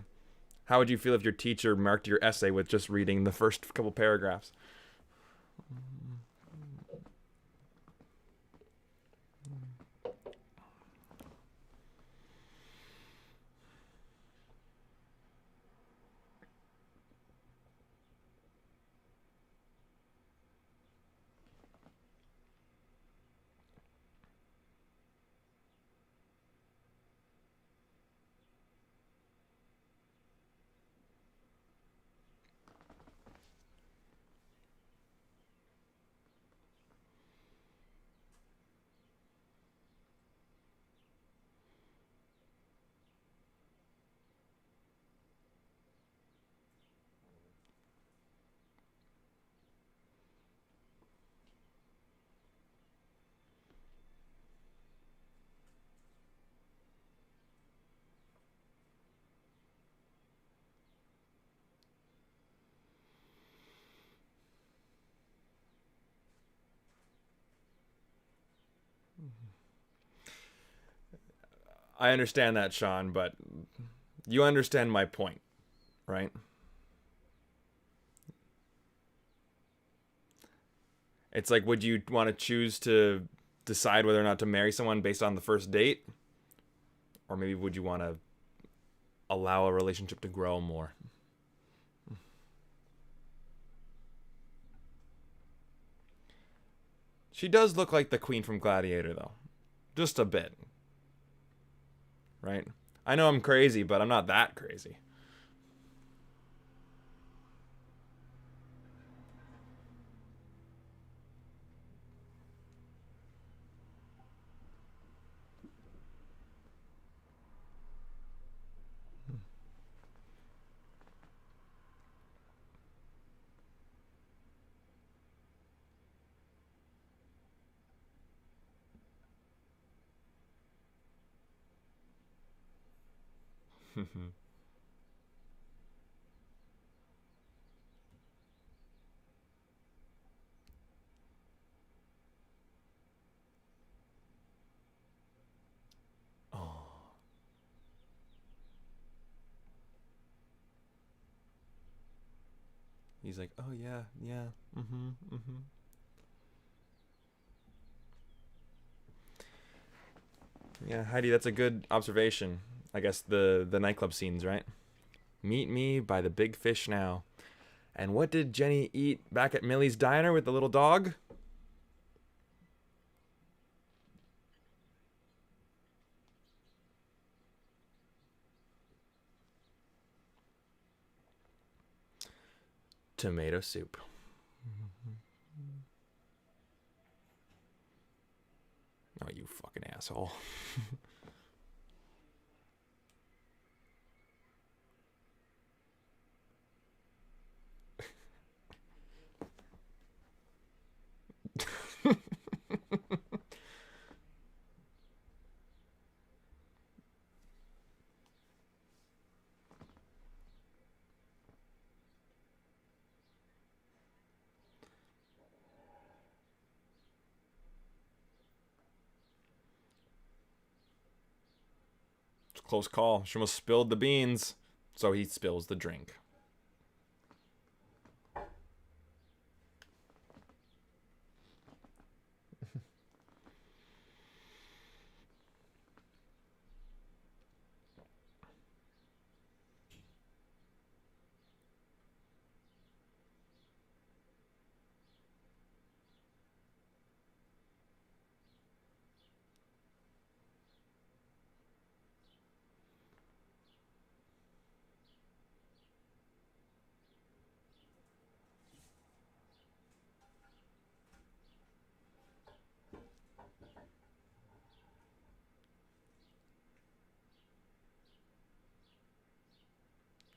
How would you feel if your teacher marked your essay with just reading the first couple paragraphs? I understand that, Sean, but you understand my point, right? It's like, would you want to choose to decide whether or not to marry someone based on the first date? Or maybe would you want to allow a relationship to grow more? She does look like the queen from Gladiator, though. Just a bit, right? I know I'm crazy, but I'm not that crazy. Oh, he's like, oh yeah, yeah, mm-hmm, mm-hmm. Yeah, Heidi, that's a good observation. I guess the nightclub scenes, right? Meet me by the big fish now. And what did Jenny eat back at Millie's diner with the little dog? Tomato soup. Oh, you fucking asshole. It's a close call. She almost spilled the beans. So he spills the drink.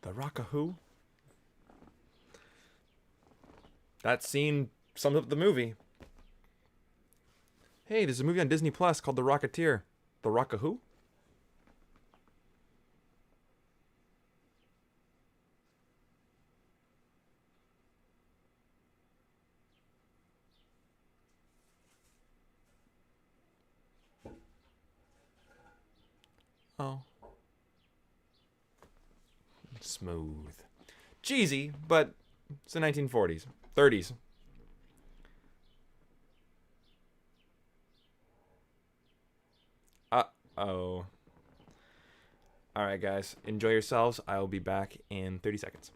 The Rockahoo? That scene sums up the movie. Hey, there's a movie on Disney Plus called The Rocketeer. The Rockahoo? Oh. Smooth. Cheesy, but it's the 1940s. 30s. Uh oh. Alright, guys. Enjoy yourselves. I will be back in 30 seconds.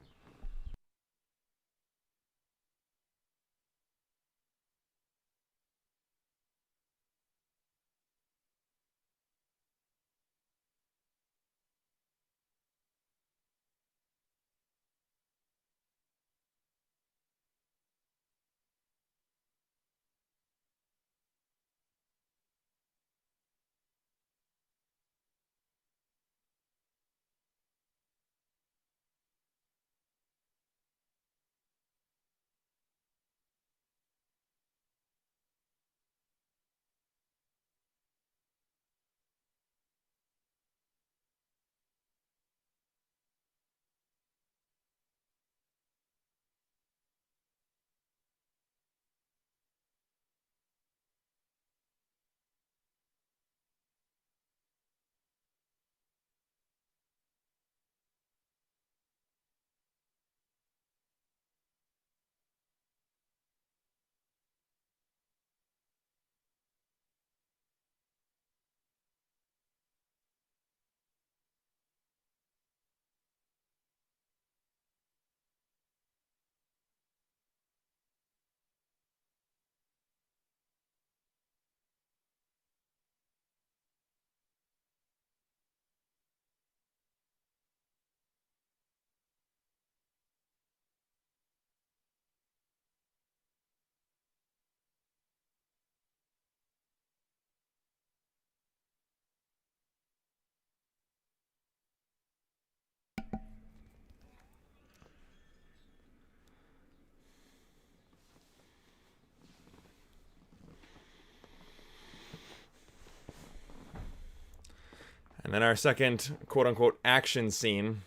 And then our second quote-unquote action scene.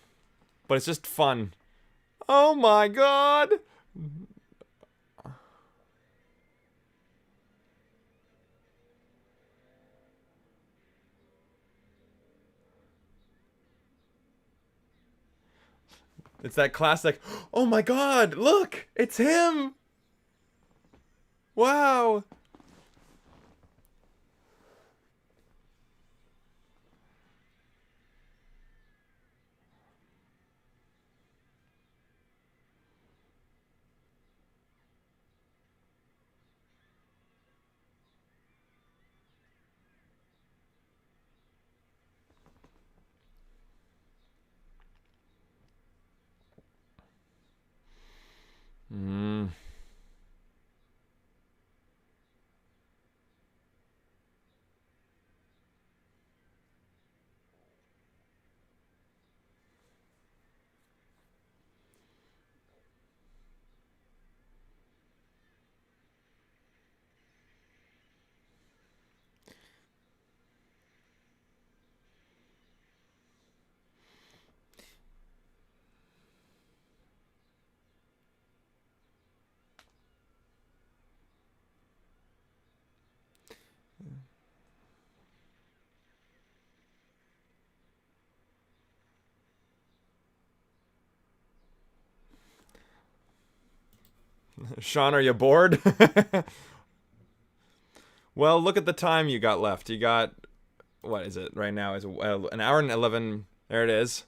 But it's just fun. Oh my god! It's that classic, oh my god, look! It's him! Wow! Mm. Sean, are you bored? Well, look at the time you got left. You got, what is it right now? Is an hour and 11. There it is.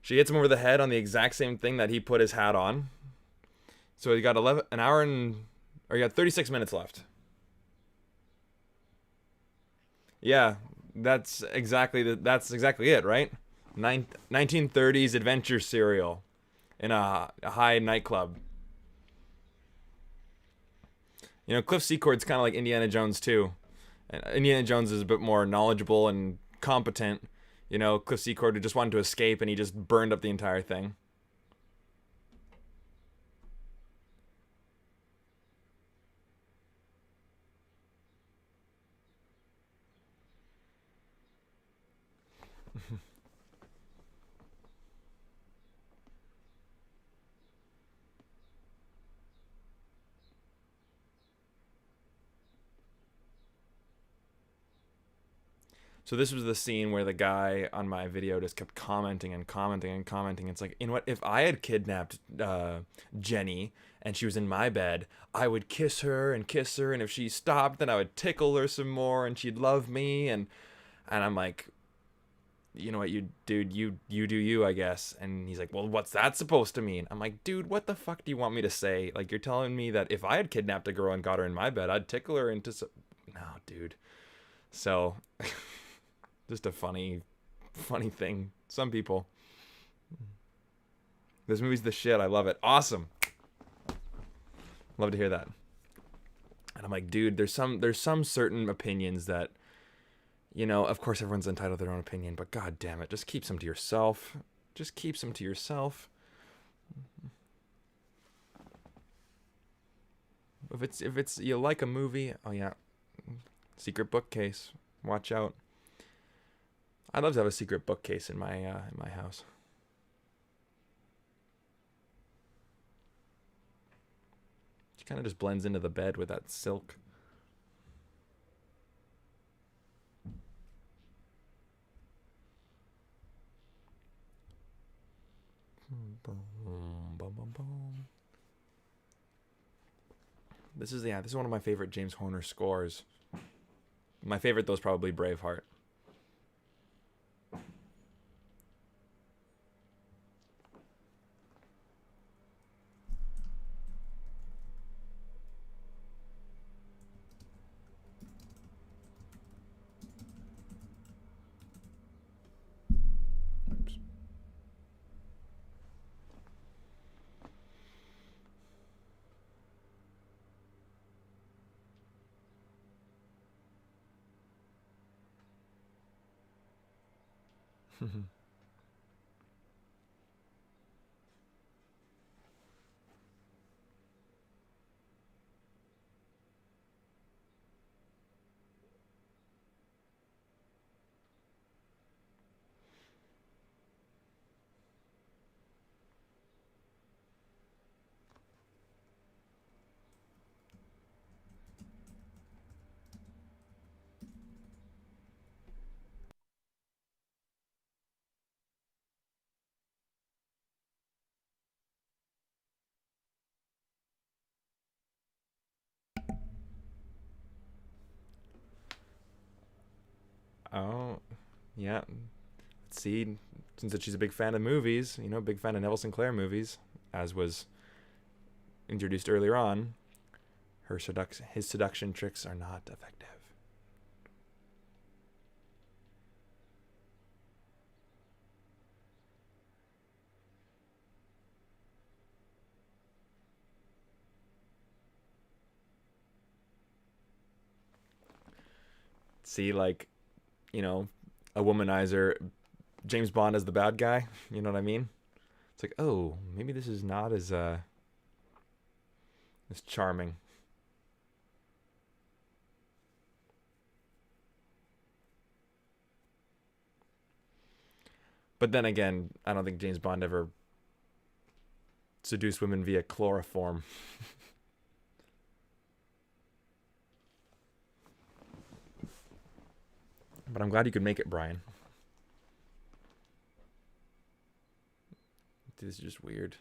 She hits him over the head on the exact same thing that he put his hat on. So you got an hour and, or you got 36 minutes left. Yeah, that's exactly it, right? 1930s adventure serial in a high nightclub. You know, Cliff Secord's kind of like Indiana Jones too. And Indiana Jones is a bit more knowledgeable and competent. You know, Cliff Secord just wanted to escape and he just burned up the entire thing. So this was the scene where the guy on my video just kept commenting and commenting and commenting. It's like, if I had kidnapped Jenny and she was in my bed, I would kiss her, and if she stopped, then I would tickle her some more, and she'd love me. And I'm like, you know what, you dude, you do you, I guess. And he's like, well, what's that supposed to mean? I'm like, dude, what the fuck do you want me to say? Like, you're telling me that if I had kidnapped a girl and got her in my bed, I'd tickle her into no, dude. So just a funny thing. Some people. This movie's the shit. I love it. Awesome. Love to hear that. And I'm like, dude, there's some certain opinions that, you know, of course everyone's entitled to their own opinion, but god damn it, just keep some to yourself. Just keep some to yourself. If it's you like a movie, oh yeah, secret bookcase. Watch out. I'd love to have a secret bookcase in my house. She kind of just blends into the bed with that silk. This is one of my favorite James Horner scores. My favorite though is probably Braveheart. Yeah. Let's see. Since she's a big fan of movies, big fan of Neville Sinclair movies, as was introduced earlier on, his seduction tricks are not effective. See, like, a womanizer, James Bond as the bad guy. You know what I mean? It's like, oh, maybe this is not as charming. But then again, I don't think James Bond ever seduced women via chloroform. But I'm glad you could make it, Brian. This is just weird.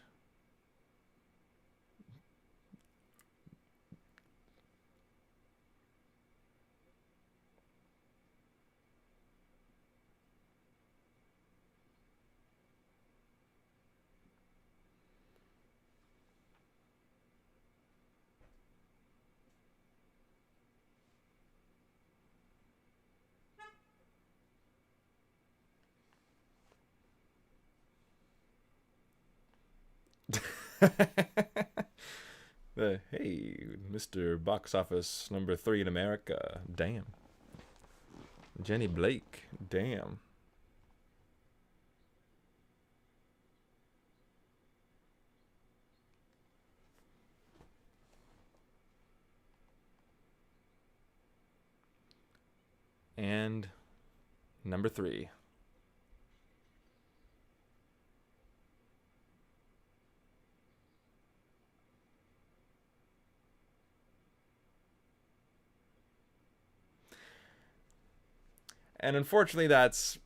Hey, Mr. Box Office number 3 in America. Damn. Jenny Blake. Damn. And number 3. And unfortunately, that's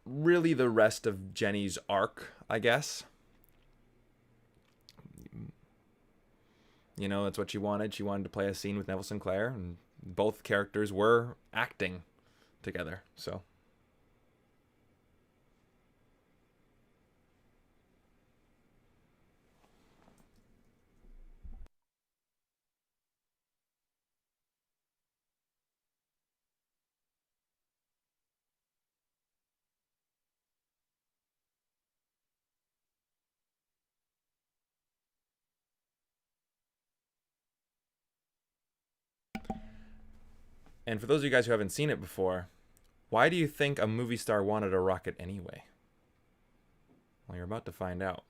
really the rest of Jenny's arc, I guess. That's what she wanted. She wanted to play a scene with Neville Sinclair, and both characters were acting together. So. And for those of you guys who haven't seen it before, why do you think a movie star wanted a rocket anyway? Well, you're about to find out.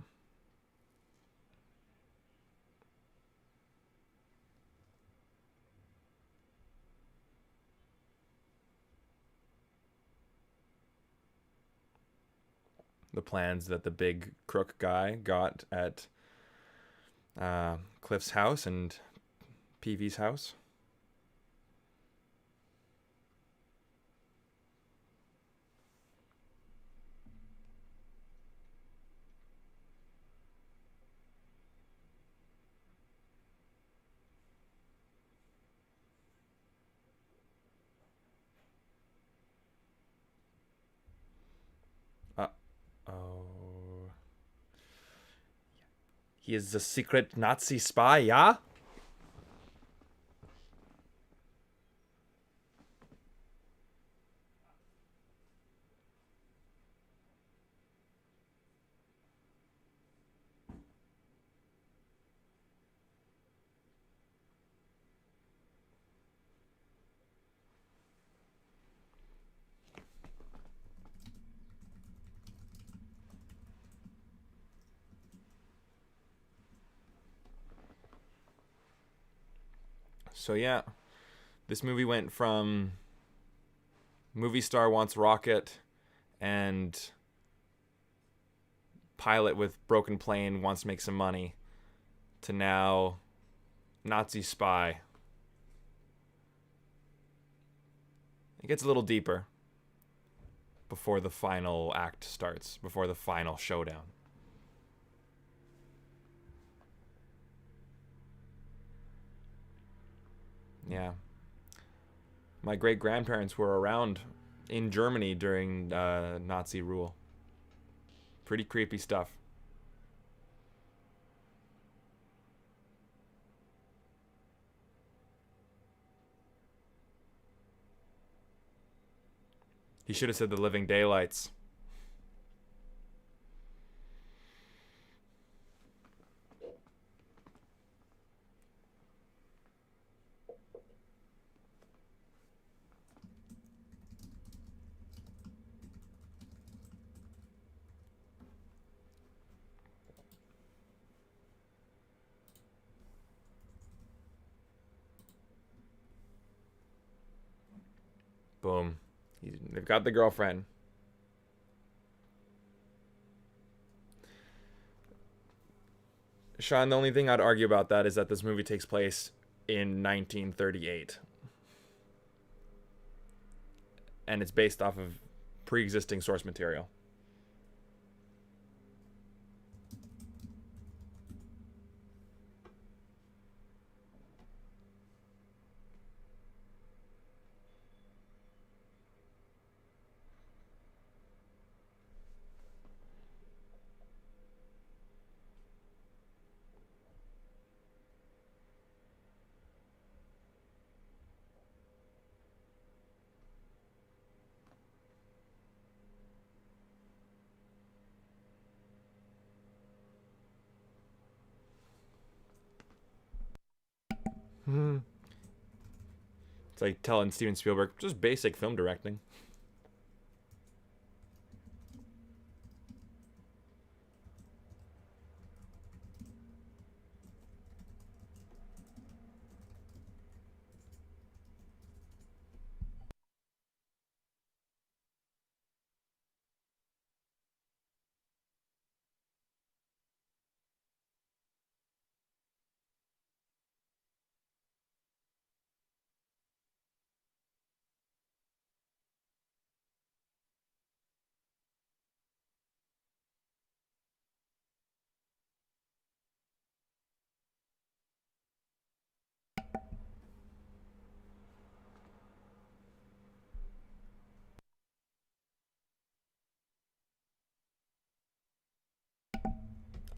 The plans that the big crook guy got at Cliff's house and Peavy's house. Oh. He is a secret Nazi spy, yeah? So yeah, this movie went from movie star wants rocket and pilot with broken plane wants to make some money to now Nazi spy. It gets a little deeper before the final act starts, before the final showdown. Yeah. My great grandparents were around in Germany during Nazi rule. Pretty creepy stuff. He should have said the living daylights. Boom. They've got the girlfriend. Sean, the only thing I'd argue about that is that this movie takes place in 1938. And it's based off of pre-existing source material. It's like telling Steven Spielberg, just basic film directing.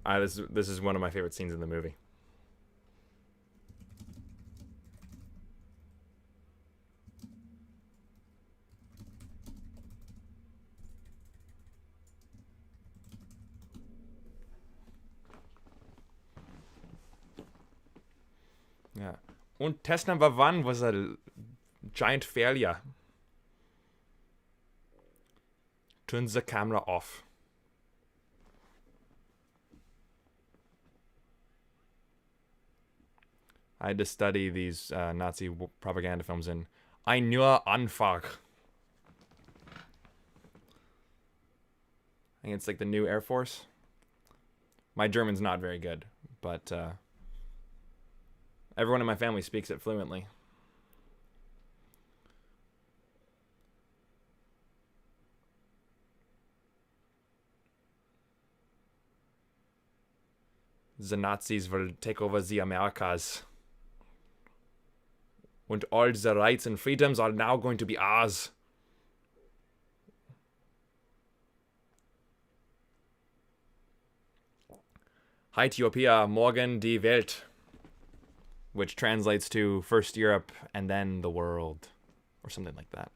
This is one of my favorite scenes in the movie. Yeah. Und test number one was a giant failure. Turn the camera off. I had to study these Nazi propaganda films in Ein nur Anfang. I think it's like the new Air Force. My German's not very good, but everyone in my family speaks it fluently. The Nazis will take over the Americas. And all the rights and freedoms are now going to be ours. Ethiopia, morgen die Welt. Which translates to first Europe and then the world. Or something like that.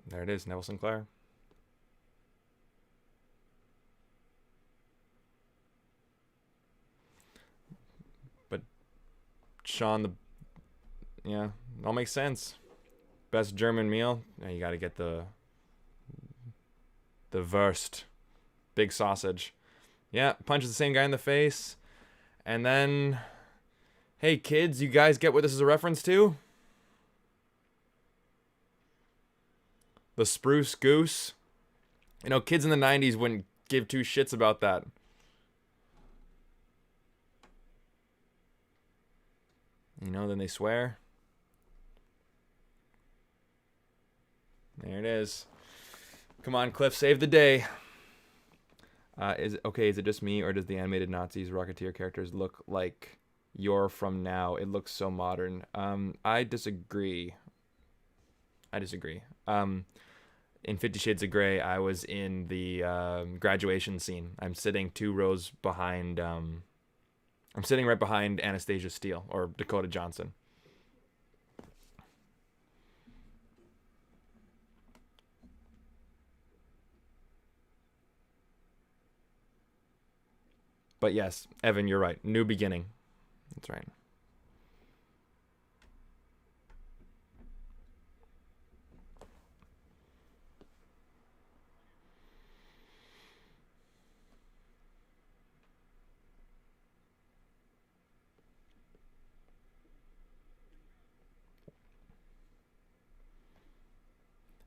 There it is, Neville Sinclair. Sean the... Yeah, it all makes sense. Best German meal? Yeah, you gotta get the Wurst. Big sausage. Yeah, punches the same guy in the face. And then... Hey kids, you guys get what this is a reference to? The spruce goose. You know, kids in the 90s wouldn't give two shits about that. You know, then they swear. There it is. Come on, Cliff, save the day. Is it just me, or does the animated Nazis Rocketeer characters look like You're From Now? It looks so modern. I disagree. In 50 Shades of Grey, I was in the graduation scene. I'm sitting 2 rows behind... I'm sitting right behind Anastasia Steele, or Dakota Johnson. But yes, Evan, you're right. New beginning. That's right.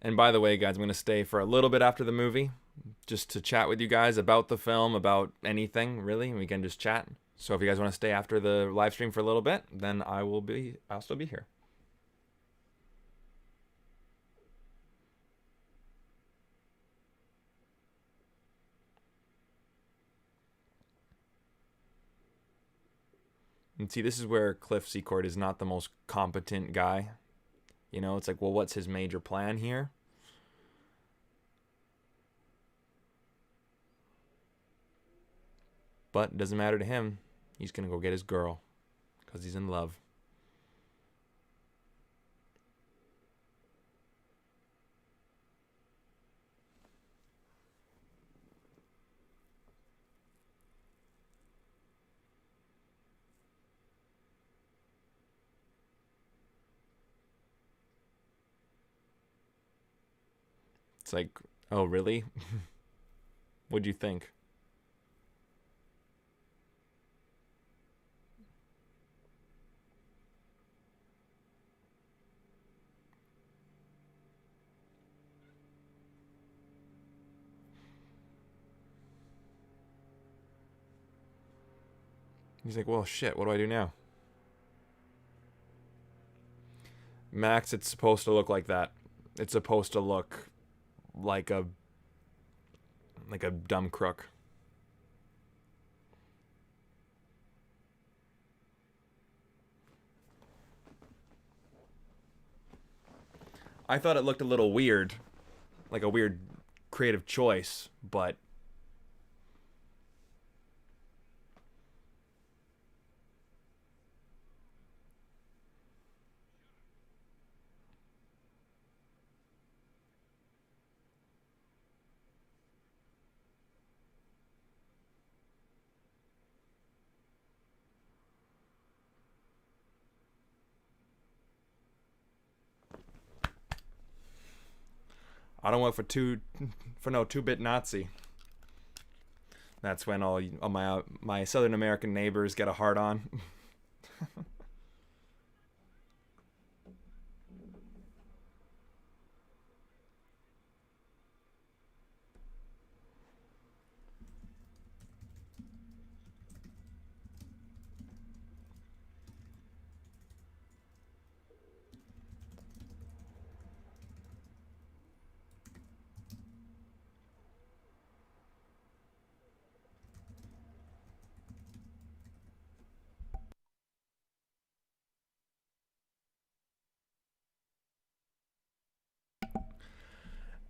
And by the way, guys, I'm going to stay for a little bit after the movie just to chat with you guys about the film, about anything, really. We can just chat. So if you guys want to stay after the live stream for a little bit, then I'll still be here. And see, this is where Cliff Secord is not the most competent guy. You know, it's like, well, what's his major plan here? But it doesn't matter to him. He's going to go get his girl because he's in love. It's like, oh, really? What'd you think? He's like, well, shit, what do I do now? Max, it's supposed to look like that. It's supposed to look like a dumb crook. I thought it looked a little weird, like a weird creative choice, but I don't work for no 2-bit Nazi. That's when all my Southern American neighbors get a hard on.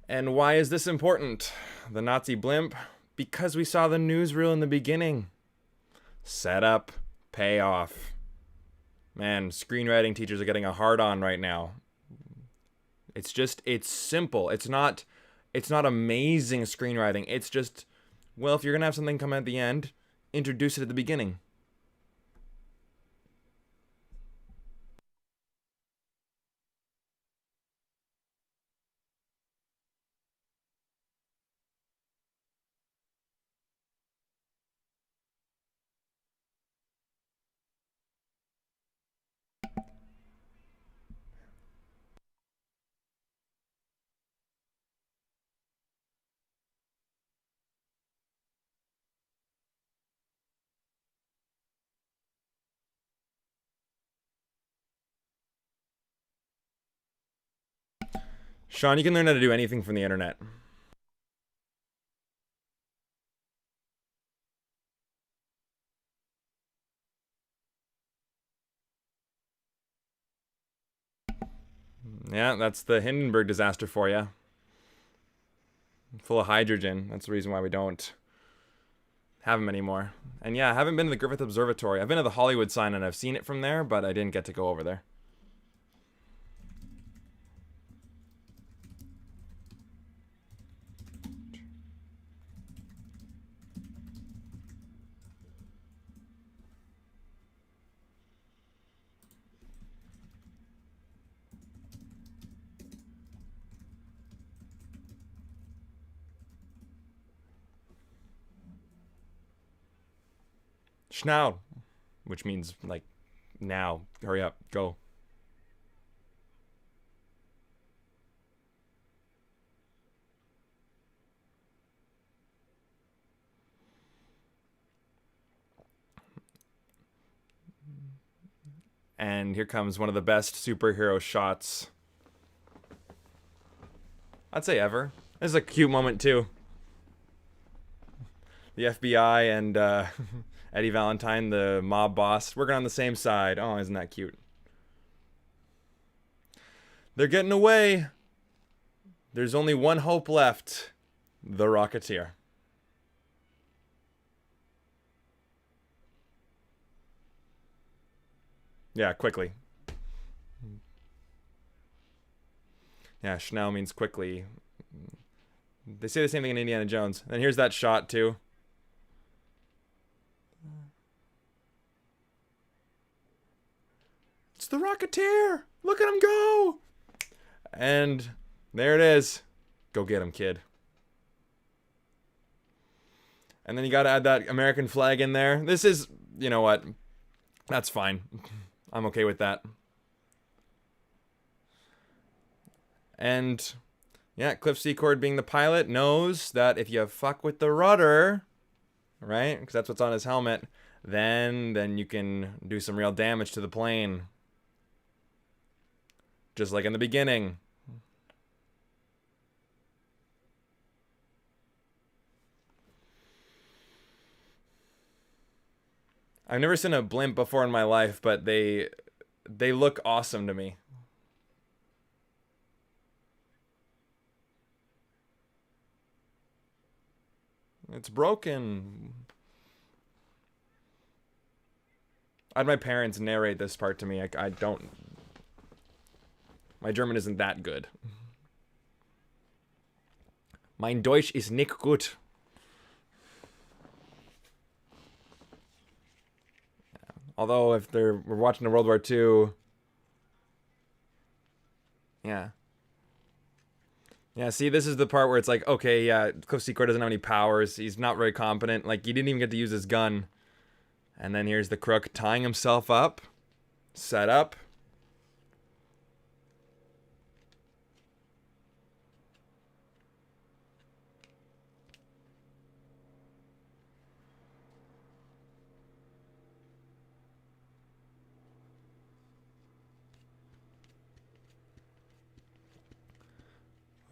And why is this important? The Nazi blimp? Because we saw the newsreel in the beginning. Set up, pay off. Man, screenwriting teachers are getting a hard on right now. It's simple. It's not amazing screenwriting. It's just, well, if you're going to have something come at the end, introduce it at the beginning. Sean, you can learn how to do anything from the internet. Yeah, that's the Hindenburg disaster for you. Full of hydrogen. That's the reason why we don't have them anymore. And yeah, I haven't been to the Griffith Observatory. I've been to the Hollywood sign and I've seen it from there, but I didn't get to go over there. Schnau, which means like now. Hurry up, go. And here comes one of the best superhero shots, I'd say, ever. This is a cute moment too. The FBI and Eddie Valentine, the mob boss, working on the same side. Oh, isn't that cute? They're getting away. There's only one hope left. The Rocketeer. Yeah, quickly. Yeah, Schnell means quickly. They say the same thing in Indiana Jones. And here's that shot too. It's the Rocketeer! Look at him go! And there it is. Go get him, kid. And then you gotta add that American flag in there. This is, you know what? That's fine. I'm okay with that. And yeah, Cliff Secord, being the pilot, knows that if you fuck with the rudder, right? Because that's what's on his helmet, then you can do some real damage to the plane. Just like in the beginning. I've never seen a blimp before in my life, but they look awesome to me. It's broken. I had my parents narrate this part to me. I don't. My German isn't that good. Mein Deutsch ist nicht gut. Although if we're watching a World War II, yeah. Yeah, see, this is the part where it's like, okay, yeah, Cliff Secord doesn't have any powers. He's not very competent. Like, he didn't even get to use his gun. And then here's the crook tying himself up. Set up.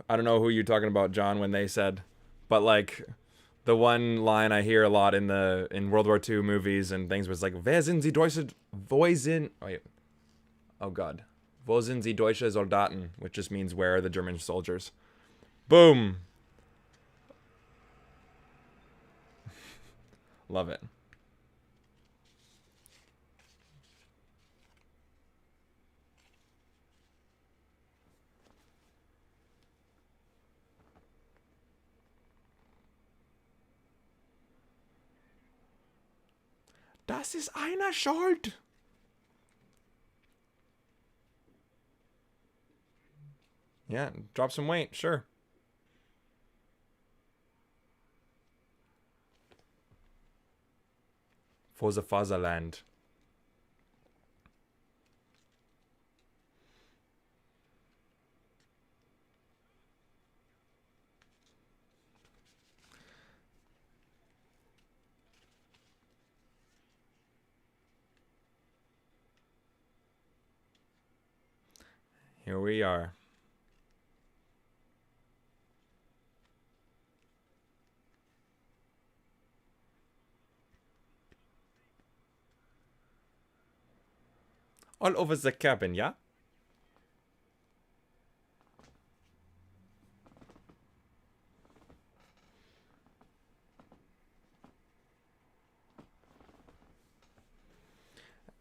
I don't know who you're talking about, John, when they said, but like the one line I hear a lot in World War II movies and things was like, "Wer sind die deutsche, wo sind?" Wait, oh God, "Wo sind die deutsche Soldaten?" Which just means where are the German soldiers? Boom. Love it. Das ist einer schuld. Yeah, drop some weight, sure. For the fatherland. Here we are. All over the cabin, yeah?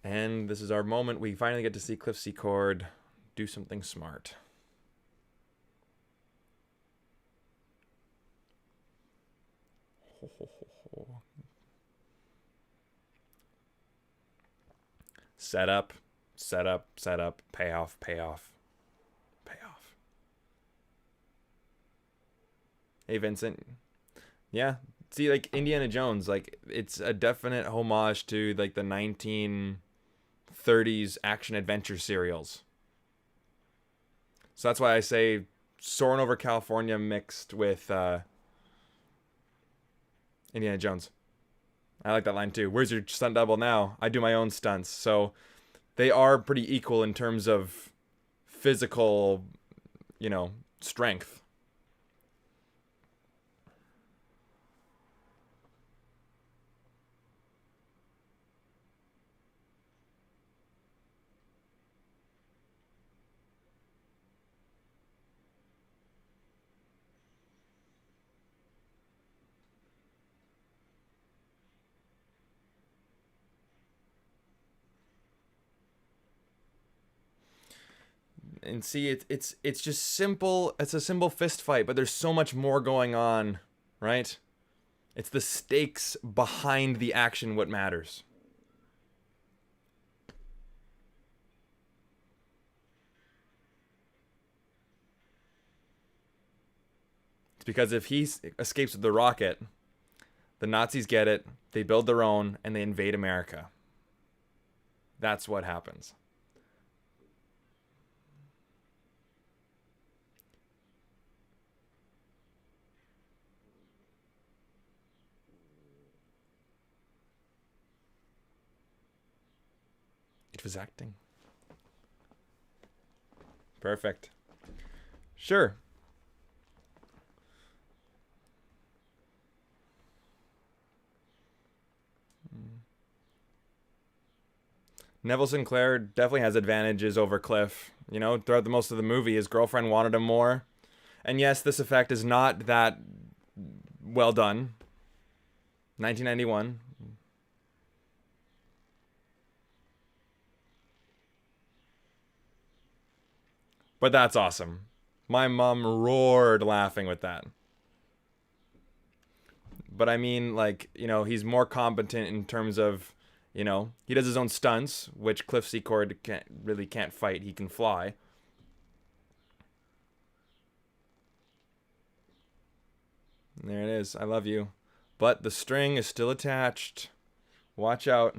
And this is our moment. We finally get to see Cliff Secord do something smart. Set up, set up, set up, payoff, payoff, payoff. Hey, Vincent. Yeah. See, like, Indiana Jones, like, it's a definite homage to, like, the 1930s action-adventure serials. So that's why I say Soarin' Over California mixed with Indiana Jones. I like that line, too. Where's your stunt double now? I do my own stunts. So they are pretty equal in terms of physical, you know, strength. And see, it's just simple. It's a simple fist fight, but there's so much more going on, right? It's the stakes behind the action what matters. It's because if he escapes with the rocket, the Nazis get it, they build their own, and they invade America. That's what happens. It was acting. Perfect. Sure. Neville Sinclair definitely has advantages over Cliff. You know, throughout the most of the movie, his girlfriend wanted him more. And yes, this effect is not that well done. 1991. But that's awesome. My mom roared laughing with that. But I mean, like, you know, he's more competent in terms of, you know, he does his own stunts, which Cliff Secord can't fight. He can fly. There it is. I love you. But the string is still attached. Watch out.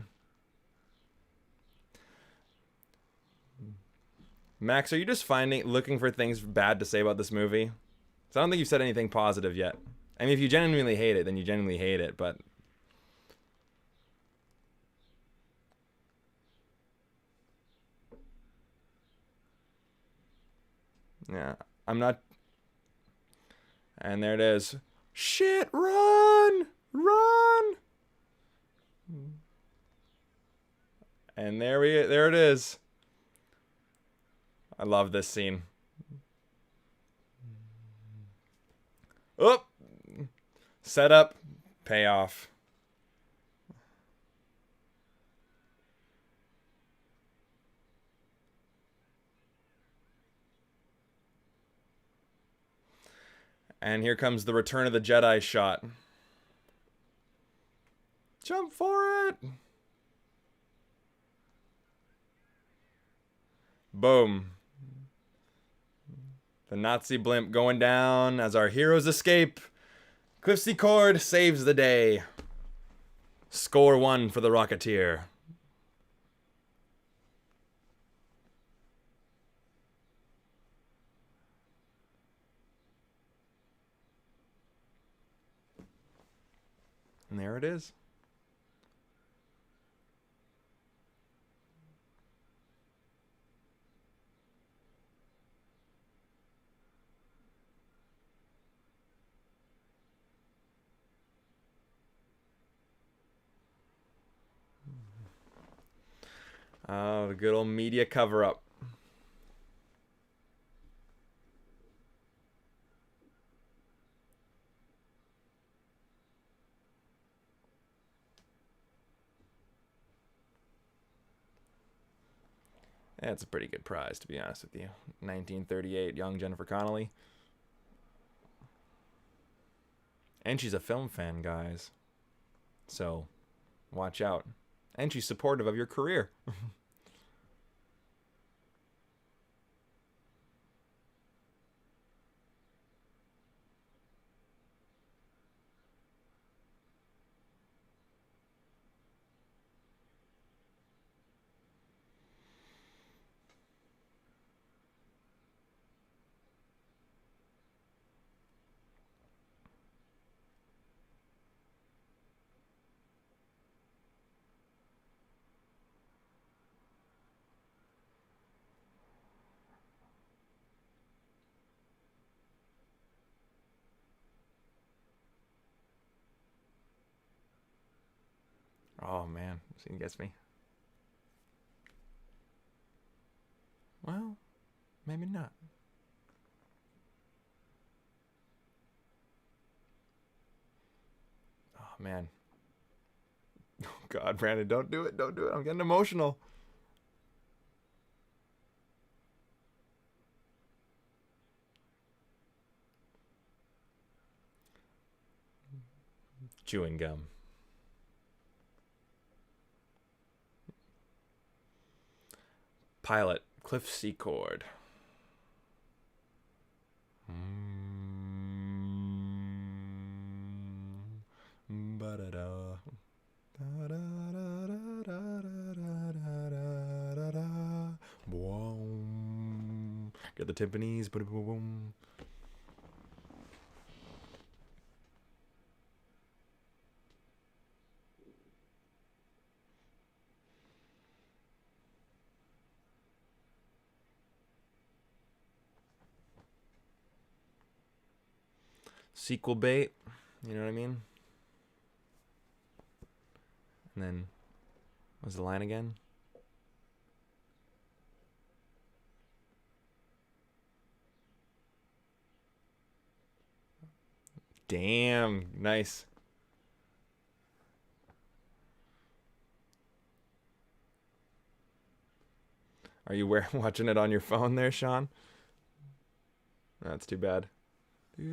Max, are you just looking for things bad to say about this movie? So I don't think you've said anything positive yet. I mean, if you genuinely hate it, then you genuinely hate it, but... yeah, I'm not... and there it is. Shit, run! Run! And there it is. I love this scene. Oh! Set up, payoff. And here comes the Return of the Jedi shot. Jump for it! Boom. The Nazi blimp going down as our heroes escape. Cliff Secord saves the day. Score 1 for the Rocketeer. And there it is. Oh, the good old media cover-up. That's a pretty good prize, to be honest with you. 1938, young Jennifer Connelly. And she's a film fan, guys. So, watch out. And she's supportive of your career. Oh, man. She gets me. Well, maybe not. Oh, man. Oh, God, Brandon, don't do it. Don't do it. I'm getting emotional. Chewing gum. Pilot, Cliff Secord. Ba-da-da. Get the timpanis. Sequel bait. You know what I mean? And then, what's the line again? Damn, nice. Are you watching it on your phone there, Sean? That's too bad. Boom.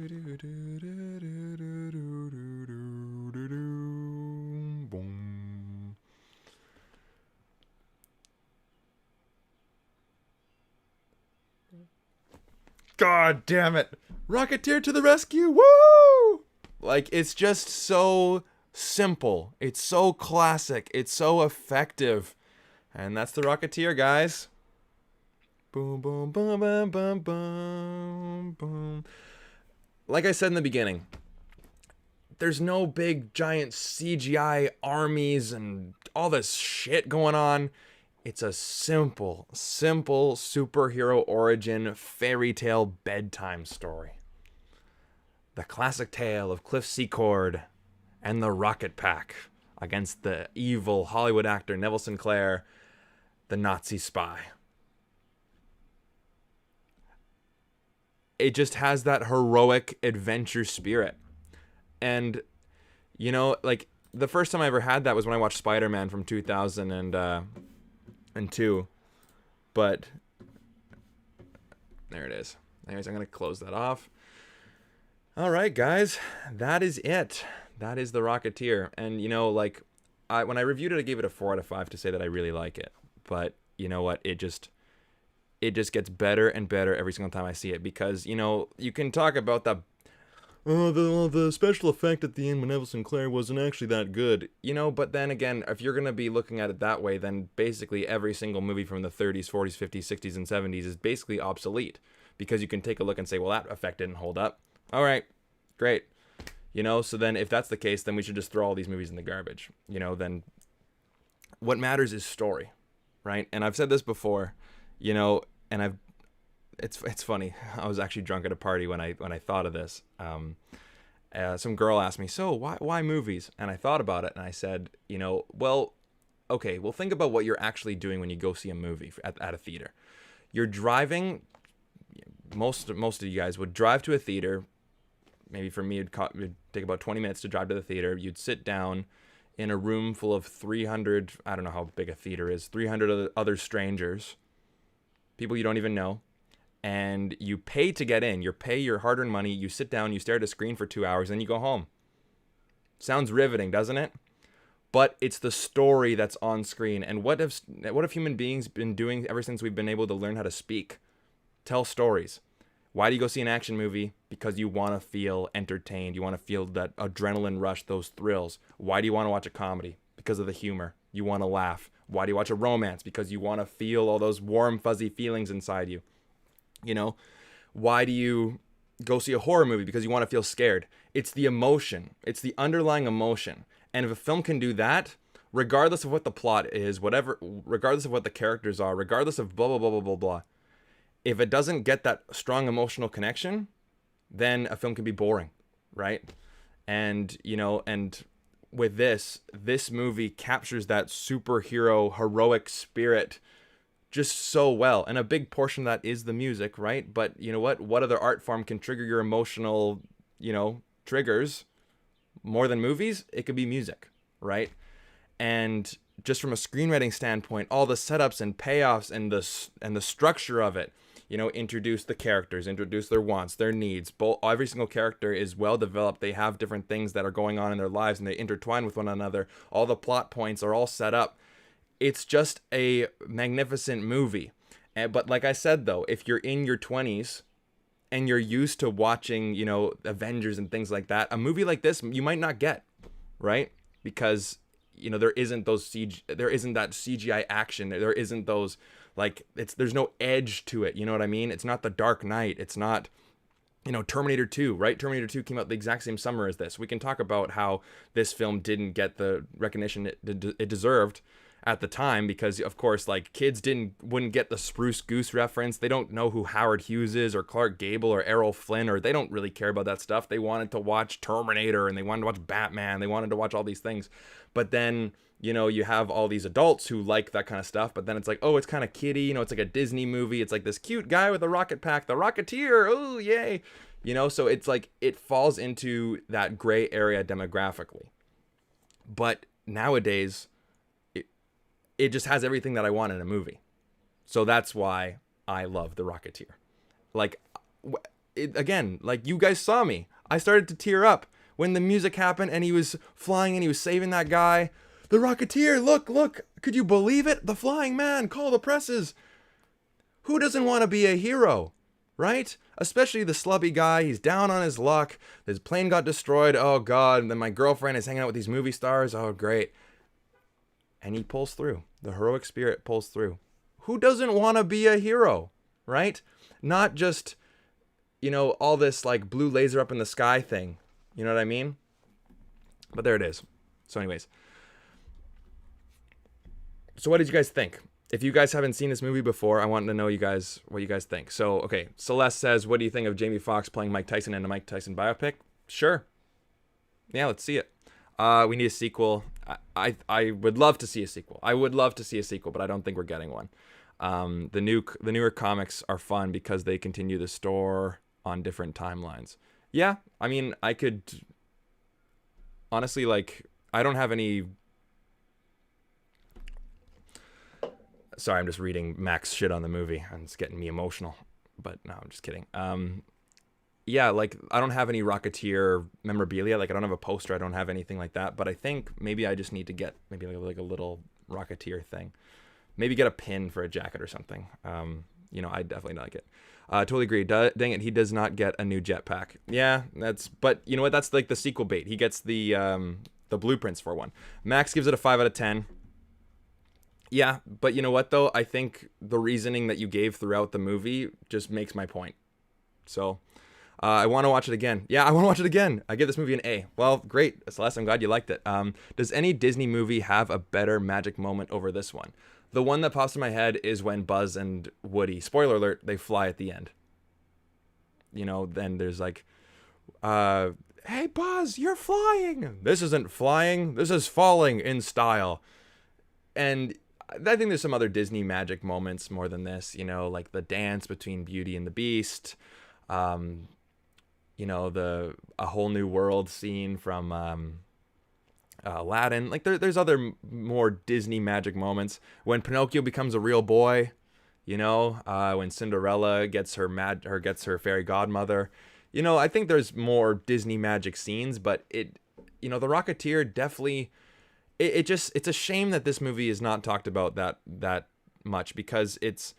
God damn it. Rocketeer to the rescue. Woo! Like, it's just so simple. It's so classic. It's so effective. And that's the Rocketeer, guys. Boom, boom, boom, boom, boom, boom, boom. Like I said in the beginning, there's no big giant CGI armies and all this shit going on. It's a simple superhero origin fairy tale bedtime story. The classic tale of Cliff Secord and the Rocket Pack against the evil Hollywood actor Neville Sinclair, the Nazi spy. It just has that heroic adventure spirit. And, you know, like, the first time I ever had that was when I watched Spider-Man from 2002. But, there it is. Anyways, I'm going to close that off. All right, guys. That is it. That is The Rocketeer. And, you know, like, when I reviewed it, I gave it a 4 out of 5 to say that I really like it. But, you know what? It just gets better and better every single time I see it, because, you know, you can talk about the special effect at the end when Neville Sinclair wasn't actually that good, you know, but then again, if you're going to be looking at it that way, then basically every single movie from the 30s, 40s, 50s, 60s, and 70s is basically obsolete, because you can take a look and say, well, that effect didn't hold up. All right, great. You know, so then if that's the case, then we should just throw all these movies in the garbage. You know, then what matters is story, right? And I've said this before, you know, and it's funny. I was actually drunk at a party when I thought of this. Some girl asked me, so why movies? And I thought about it, and I said, you know, well, okay, well, think about what you're actually doing when you go see a movie at a theater. You're driving. Most of you guys would drive to a theater. Maybe for me, it'd take about 20 minutes to drive to the theater. You'd sit down in a room full of 300, I don't know how big a theater is, 300 other strangers, people you don't even know, and you pay to get in. You pay your hard-earned money, you sit down, you stare at a screen for 2 hours, and you go home. Sounds riveting, doesn't it? But it's the story that's on screen. And what have human beings been doing ever since we've been able to learn how to speak? Tell stories. Why do you go see an action movie? Because you want to feel entertained. You want to feel that adrenaline rush, those thrills. Why do you want to watch a comedy? Because of the humor. You want to laugh. Why do you watch a romance? Because you want to feel all those warm, fuzzy feelings inside you. You know, why do you go see a horror movie? Because you want to feel scared. It's the emotion. It's the underlying emotion. And if a film can do that, regardless of what the plot is, whatever, regardless of what the characters are, regardless of blah, blah, blah, blah, blah, blah, if it doesn't get that strong emotional connection, then a film can be boring, right? And, you know, and with this movie captures that superhero heroic spirit just so well. And a big portion of that is the music, right? But you know what other art form can trigger your emotional, you know, triggers more than movies? It could be music, right? And just from a screenwriting standpoint, all the setups and payoffs and the structure of it, you know, introduce the characters, introduce their wants, their needs. Every single character is well developed. They have different things that are going on in their lives and they intertwine with one another. All the plot points are all set up. It's just a magnificent movie. But like I said, though, if you're in your 20s and you're used to watching, you know, Avengers and things like that, a movie like this you might not get, right? Because, you know, there isn't that CGI action. There isn't those, like, there's no edge to it. You know what I mean? It's not The Dark Knight. It's not, you know, Terminator 2, right? Terminator 2 came out the exact same summer as this. We can talk about how this film didn't get the recognition it deserved at the time because, of course, like, kids wouldn't get the Spruce Goose reference. They don't know who Howard Hughes is or Clark Gable or Errol Flynn, or they don't really care about that stuff. They wanted to watch Terminator and they wanted to watch Batman. They wanted to watch all these things. But then, you know, you have all these adults who like that kind of stuff, but then it's like, oh, it's kind of kiddie. You know, it's like a Disney movie. It's like this cute guy with a rocket pack, the Rocketeer. Oh, yay. You know, so it's like it falls into that gray area demographically. But nowadays, it just has everything that I want in a movie. So that's why I love The Rocketeer. Like, again, like, you guys saw me. I started to tear up when the music happened and he was flying and he was saving that guy. The Rocketeer, look, could you believe it? The flying man, call the presses. Who doesn't want to be a hero, right? Especially the slubby guy. He's down on his luck. His plane got destroyed. Oh, God. And then my girlfriend is hanging out with these movie stars. Oh, great. And he pulls through. The heroic spirit pulls through. Who doesn't want to be a hero, right? Not just, you know, all this like blue laser up in the sky thing. You know what I mean? But there it is. So anyways. So what did you guys think? If you guys haven't seen this movie before, I want to know what you guys think. So, okay, Celeste says, what do you think of Jamie Foxx playing Mike Tyson in a Mike Tyson biopic? Sure. Yeah, let's see it. We need a sequel. I would love to see a sequel. But I don't think we're getting one. The newer comics are fun because they continue the story on different timelines. Yeah, I mean, I could honestly, like, I don't have any. Sorry, I'm just reading Mac's shit on the movie and it's getting me emotional. But no, I'm just kidding. Yeah, like, I don't have any Rocketeer memorabilia. Like, I don't have a poster. I don't have anything like that. But I think maybe I just need to get maybe like a little Rocketeer thing. Maybe get a pin for a jacket or something. You know, I definitely like it. Totally agree. Dang it, he does not get a new jetpack. Yeah, but you know what? That's like the sequel bait. He gets the blueprints for one. Max gives it a 5 out of 10. Yeah, but you know what, though? I think the reasoning that you gave throughout the movie just makes my point. So, I want to watch it again. Yeah, I want to watch it again. I give this movie an A. Well, great. Celeste, I'm glad you liked it. Does any Disney movie have a better magic moment over this one? The one that pops in my head is when Buzz and Woody, spoiler alert, they fly at the end. You know, then there's like, hey, Buzz, you're flying. This isn't flying. This is falling in style. And I think there's some other Disney magic moments more than this, like the dance between Beauty and the Beast, um, the A Whole New World scene from Aladdin. Like there's other more Disney magic moments when Pinocchio becomes a real boy. When Cinderella gets her fairy godmother. I think there's more Disney magic scenes, but the Rocketeer definitely. It's a shame that this movie is not talked about that much, because it's,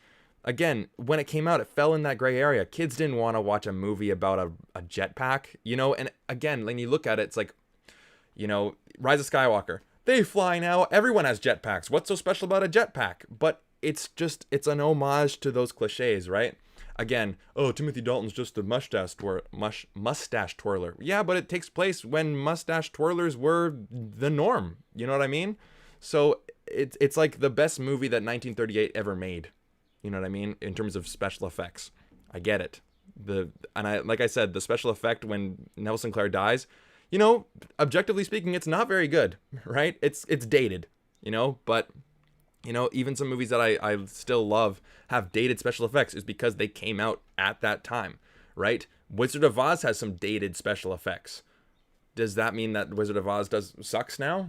again, when it came out, it fell in that gray area. Kids didn't want to watch a movie about a jetpack, and again, when you look at it, it's like, Rise of Skywalker. They fly now. Everyone has jetpacks. What's so special about a jetpack? But it's an homage to those cliches, right? Again, oh, Timothy Dalton's just a mustache twirler. Yeah, but it takes place when mustache twirlers were the norm. You know what I mean? So it's like the best movie that 1938 ever made. You know what I mean? In terms of special effects. I get it. Like I said, the special effect when Nelson Claire dies, objectively speaking, it's not very good, right? It's dated, but even some movies that I still love have dated special effects is because they came out at that time, right? Wizard of Oz has some dated special effects. Does that mean that Wizard of Oz sucks now?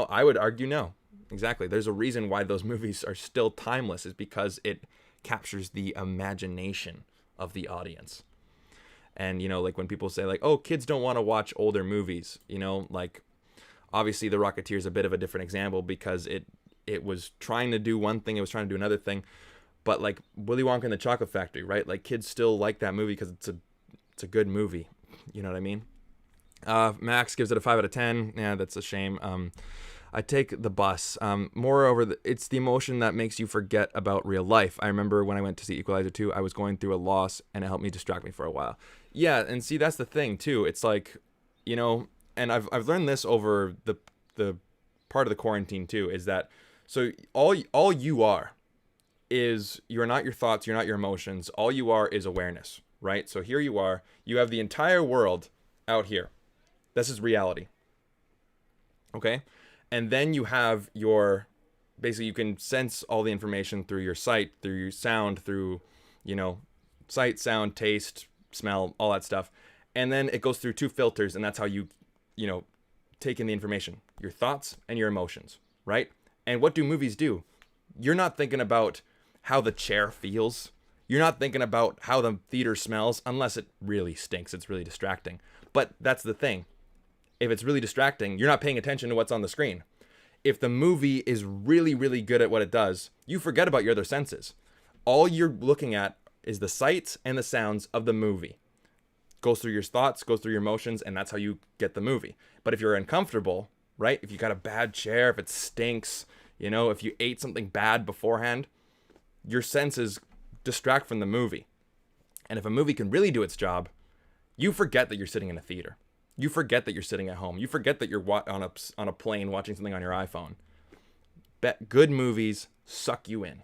I would argue no. Exactly. There's a reason why those movies are still timeless, is because it captures the imagination of the audience. And, like when people say like, oh, kids don't want to watch older movies, like obviously The Rocketeer is a bit of a different example because it was trying to do one thing, it was trying to do another thing. But like Willy Wonka and the Chocolate Factory, right? Like kids still like that movie because it's a good movie. You know what I mean? Max gives it a 5 out of 10. Yeah, that's a shame. I take the bus. Moreover, it's the emotion that makes you forget about real life. I remember when I went to see Equalizer 2, I was going through a loss and it helped me distract me for a while. Yeah, and see, that's the thing too. It's like, and I've learned this over the part of the quarantine too, is that so all you are is, you're not your thoughts, you're not your emotions. All you are is awareness, right? So here you are, you have the entire world out here. This is reality. Okay? And then you have basically you can sense all the information through your sight, through your sound, through, sight, sound, taste, smell, all that stuff. And then it goes through 2 filters, and that's how you take in the information, your thoughts and your emotions, right? And what do movies do? You're not thinking about how the chair feels. You're not thinking about how the theater smells, unless it really stinks. It's really distracting. But that's the thing. If it's really distracting, you're not paying attention to what's on the screen. If the movie is really, really good at what it does, you forget about your other senses. All you're looking at is the sights and the sounds of the movie. Goes through your thoughts, goes through your emotions, and that's how you get the movie. But if you're uncomfortable, right? If you got a bad chair, if it stinks, if you ate something bad beforehand, your senses distract from the movie. And if a movie can really do its job, you forget that you're sitting in a theater. You forget that you're sitting at home. You forget that you're on a plane watching something on your iPhone. Good movies suck you in.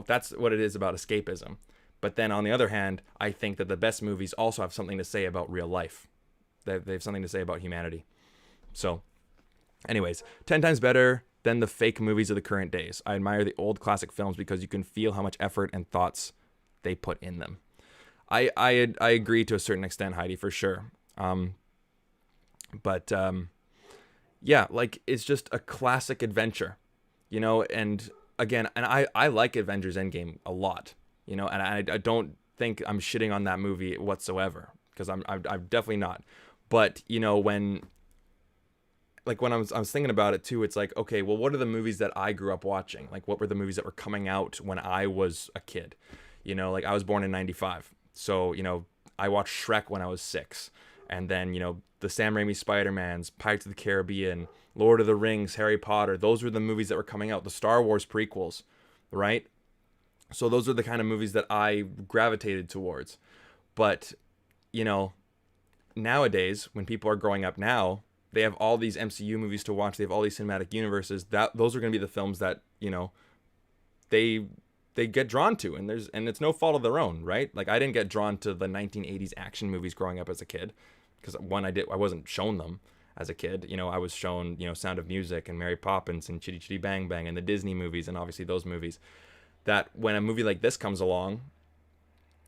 That's what it is about escapism. But then on the other hand, I think that the best movies also have something to say about real life. They have something to say about humanity. So, anyways, 10 times better than the fake movies of the current days. I admire the old classic films because you can feel how much effort and thoughts they put in them. I agree to a certain extent, Heidi, for sure. But yeah, like it's just a classic adventure, and again, and I like Avengers Endgame a lot, and I don't think I'm shitting on that movie whatsoever, because I'm definitely not. But when I was thinking about it too, it's like, okay, well, what are the movies that I grew up watching? Like, what were the movies that were coming out when I was a kid? Like I was born in 95. So, I watched Shrek when I was 6. And then, the Sam Raimi Spider-Mans, Pirates of the Caribbean, Lord of the Rings, Harry Potter. Those were the movies that were coming out. The Star Wars prequels, right? So those are the kind of movies that I gravitated towards. But, nowadays, when people are growing up now, they have all these MCU movies to watch. They have all these cinematic universes. Those are going to be the films that, they get drawn to, and it's no fault of their own, right? Like I didn't get drawn to the 1980s action movies growing up as a kid because one, I wasn't shown them, as a kid. You know, I was shown, you know, Sound of Music and Mary Poppins and Chitty Chitty Bang Bang and the Disney movies, and obviously those movies. That when a movie like this comes along,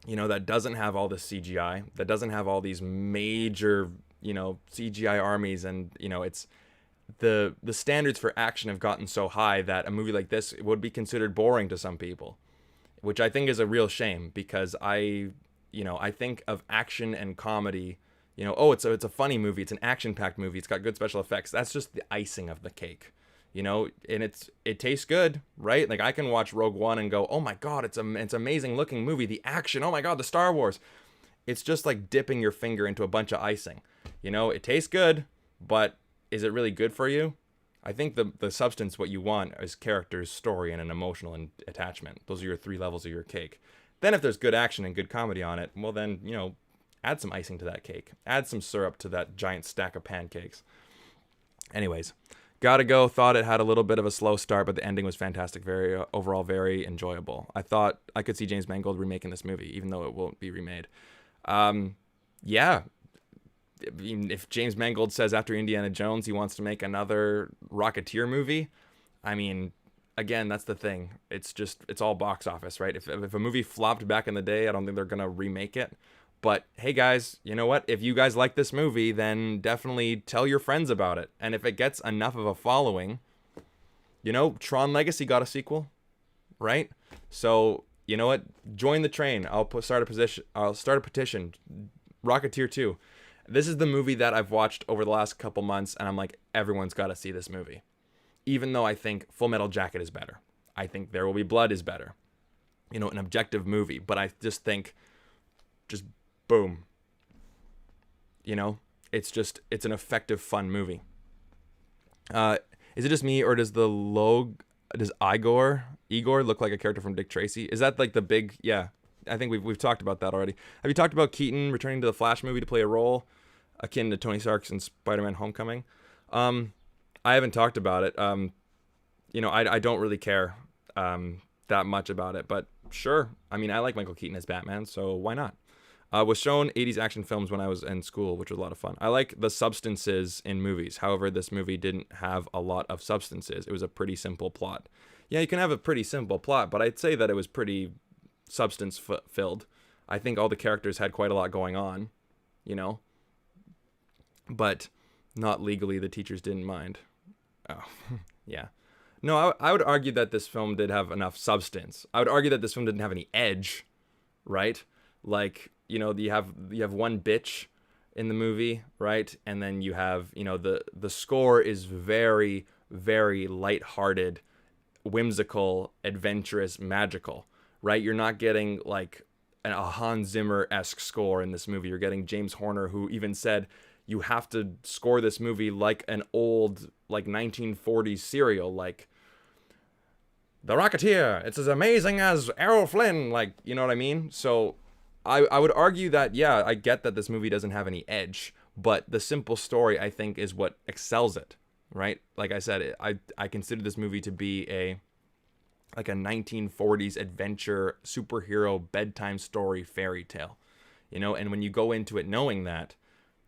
you know, that doesn't have all this CGI, that doesn't have all these major, you know, CGI armies, and, you know, it's the standards for action have gotten so high that a movie like this would be considered boring to some people, which I think is a real shame, because I think of action and comedy, you know, oh, it's a funny movie, it's an action-packed movie, it's got good special effects. That's just the icing of the cake, you know, and it tastes good, right? Like, I can watch Rogue One and go, oh my god, it's amazing looking movie, the action, oh my god, the Star Wars. It's just like dipping your finger into a bunch of icing, you know. It tastes good, but is it really good for you? I think the substance, what you want, is characters, story, and an emotional attachment. Those are your 3 levels of your cake. Then if there's good action and good comedy on it, well then, you know, add some icing to that cake. Add some syrup to that giant stack of pancakes. Anyways, gotta go. Thought it had a little bit of a slow start, but the ending was fantastic. Very, overall, very enjoyable. I thought I could see James Mangold remaking this movie, even though it won't be remade. Yeah. If James Mangold says after Indiana Jones he wants to make another Rocketeer movie, I mean, again, that's the thing. It's all box office, right? If a movie flopped back in the day, I don't think they're going to remake it. But hey guys, you know what? If you guys like this movie, then definitely tell your friends about it. And if it gets enough of a following, you know, Tron Legacy got a sequel, right? So, you know what? Join the train. I'll start a petition. Rocketeer 2. This is the movie that I've watched over the last couple months, and I'm like, everyone's got to see this movie. Even though I think Full Metal Jacket is better. I think There Will Be Blood is better. You know, an objective movie. But I just think, just boom. You know, it's an effective, fun movie. Is it just me, or does Igor look like a character from Dick Tracy? Is that like the big, yeah. I think we've talked about that already. Have you talked about Keaton returning to the Flash movie to play a role akin to Tony Stark's in Spider-Man Homecoming? I haven't talked about it. You know, I don't really care that much about it, but sure. I mean, I like Michael Keaton as Batman, so why not? Was shown 80s action films when I was in school, which was a lot of fun. I like the substances in movies. However, this movie didn't have a lot of substances. It was a pretty simple plot. Yeah, you can have a pretty simple plot, but I'd say that it was pretty substance filled. I think all the characters had quite a lot going on, you know, but not legally. The teachers didn't mind. Oh, yeah. No, I would argue that this film did have enough substance. I would argue that this film didn't have any edge, right? Like, you know, you have one bitch in the movie, right? And then you have, you know, the score is very, very lighthearted, whimsical, adventurous, magical. Right? You're not getting like a Hans Zimmer-esque score in this movie. You're getting James Horner, who even said you have to score this movie like an old, like 1940s serial, like The Rocketeer. It's as amazing as Errol Flynn. Like, you know what I mean? So I would argue that, yeah, I get that this movie doesn't have any edge, but the simple story, I think, is what excels it, right? Like I said, I consider this movie to be a 1940s adventure superhero bedtime story fairy tale, you know. And when you go into it knowing that,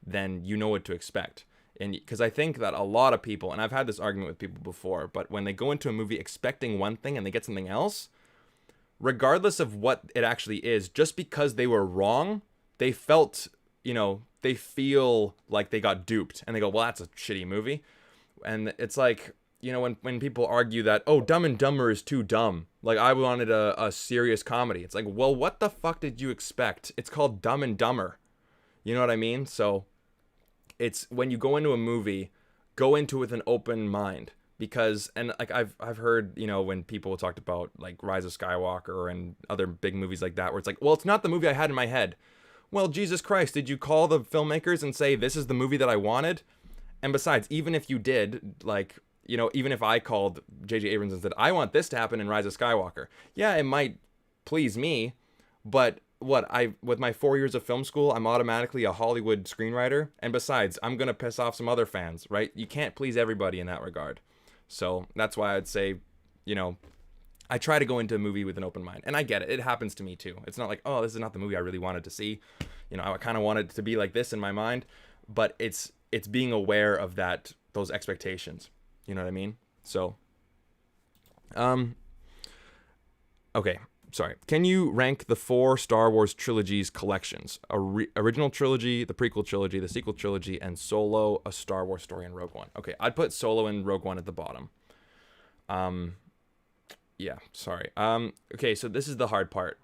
then you know what to expect. And because I think that a lot of people, and I've had this argument with people before, but when they go into a movie expecting one thing and they get something else, regardless of what it actually is, just because they were wrong, they felt, you know, they feel like they got duped, and they go, well, that's a shitty movie. And it's like, you know, when people argue that, oh, Dumb and Dumber is too dumb. Like, I wanted a serious comedy. It's like, well, what the fuck did you expect? It's called Dumb and Dumber. You know what I mean? So it's when you go into a movie, go into it with an open mind. Because, and like I've heard, you know, when people talked about like Rise of Skywalker and other big movies like that, where it's like, well, it's not the movie I had in my head. Well, Jesus Christ, did you call the filmmakers and say, this is the movie that I wanted? And besides, even if you did, like, you know, even if I called J.J. Abrams and said, I want this to happen in Rise of Skywalker, yeah, it might please me, but with my 4 years of film school, I'm automatically a Hollywood screenwriter, and besides, I'm going to piss off some other fans, right? You can't please everybody in that regard. So that's why I'd say, you know, I try to go into a movie with an open mind, and I get it. It happens to me too. It's not like, oh, this is not the movie I really wanted to see. You know, I kind of wanted it to be like this in my mind, but it's it's being aware of those expectations. You know what I mean? So, okay, sorry. Can you rank the 4 Star Wars trilogies collections? Original trilogy, the prequel trilogy, the sequel trilogy, and Solo, A Star Wars Story, and Rogue One. Okay, I'd put Solo and Rogue One at the bottom. Yeah, sorry. Okay, so this is the hard part.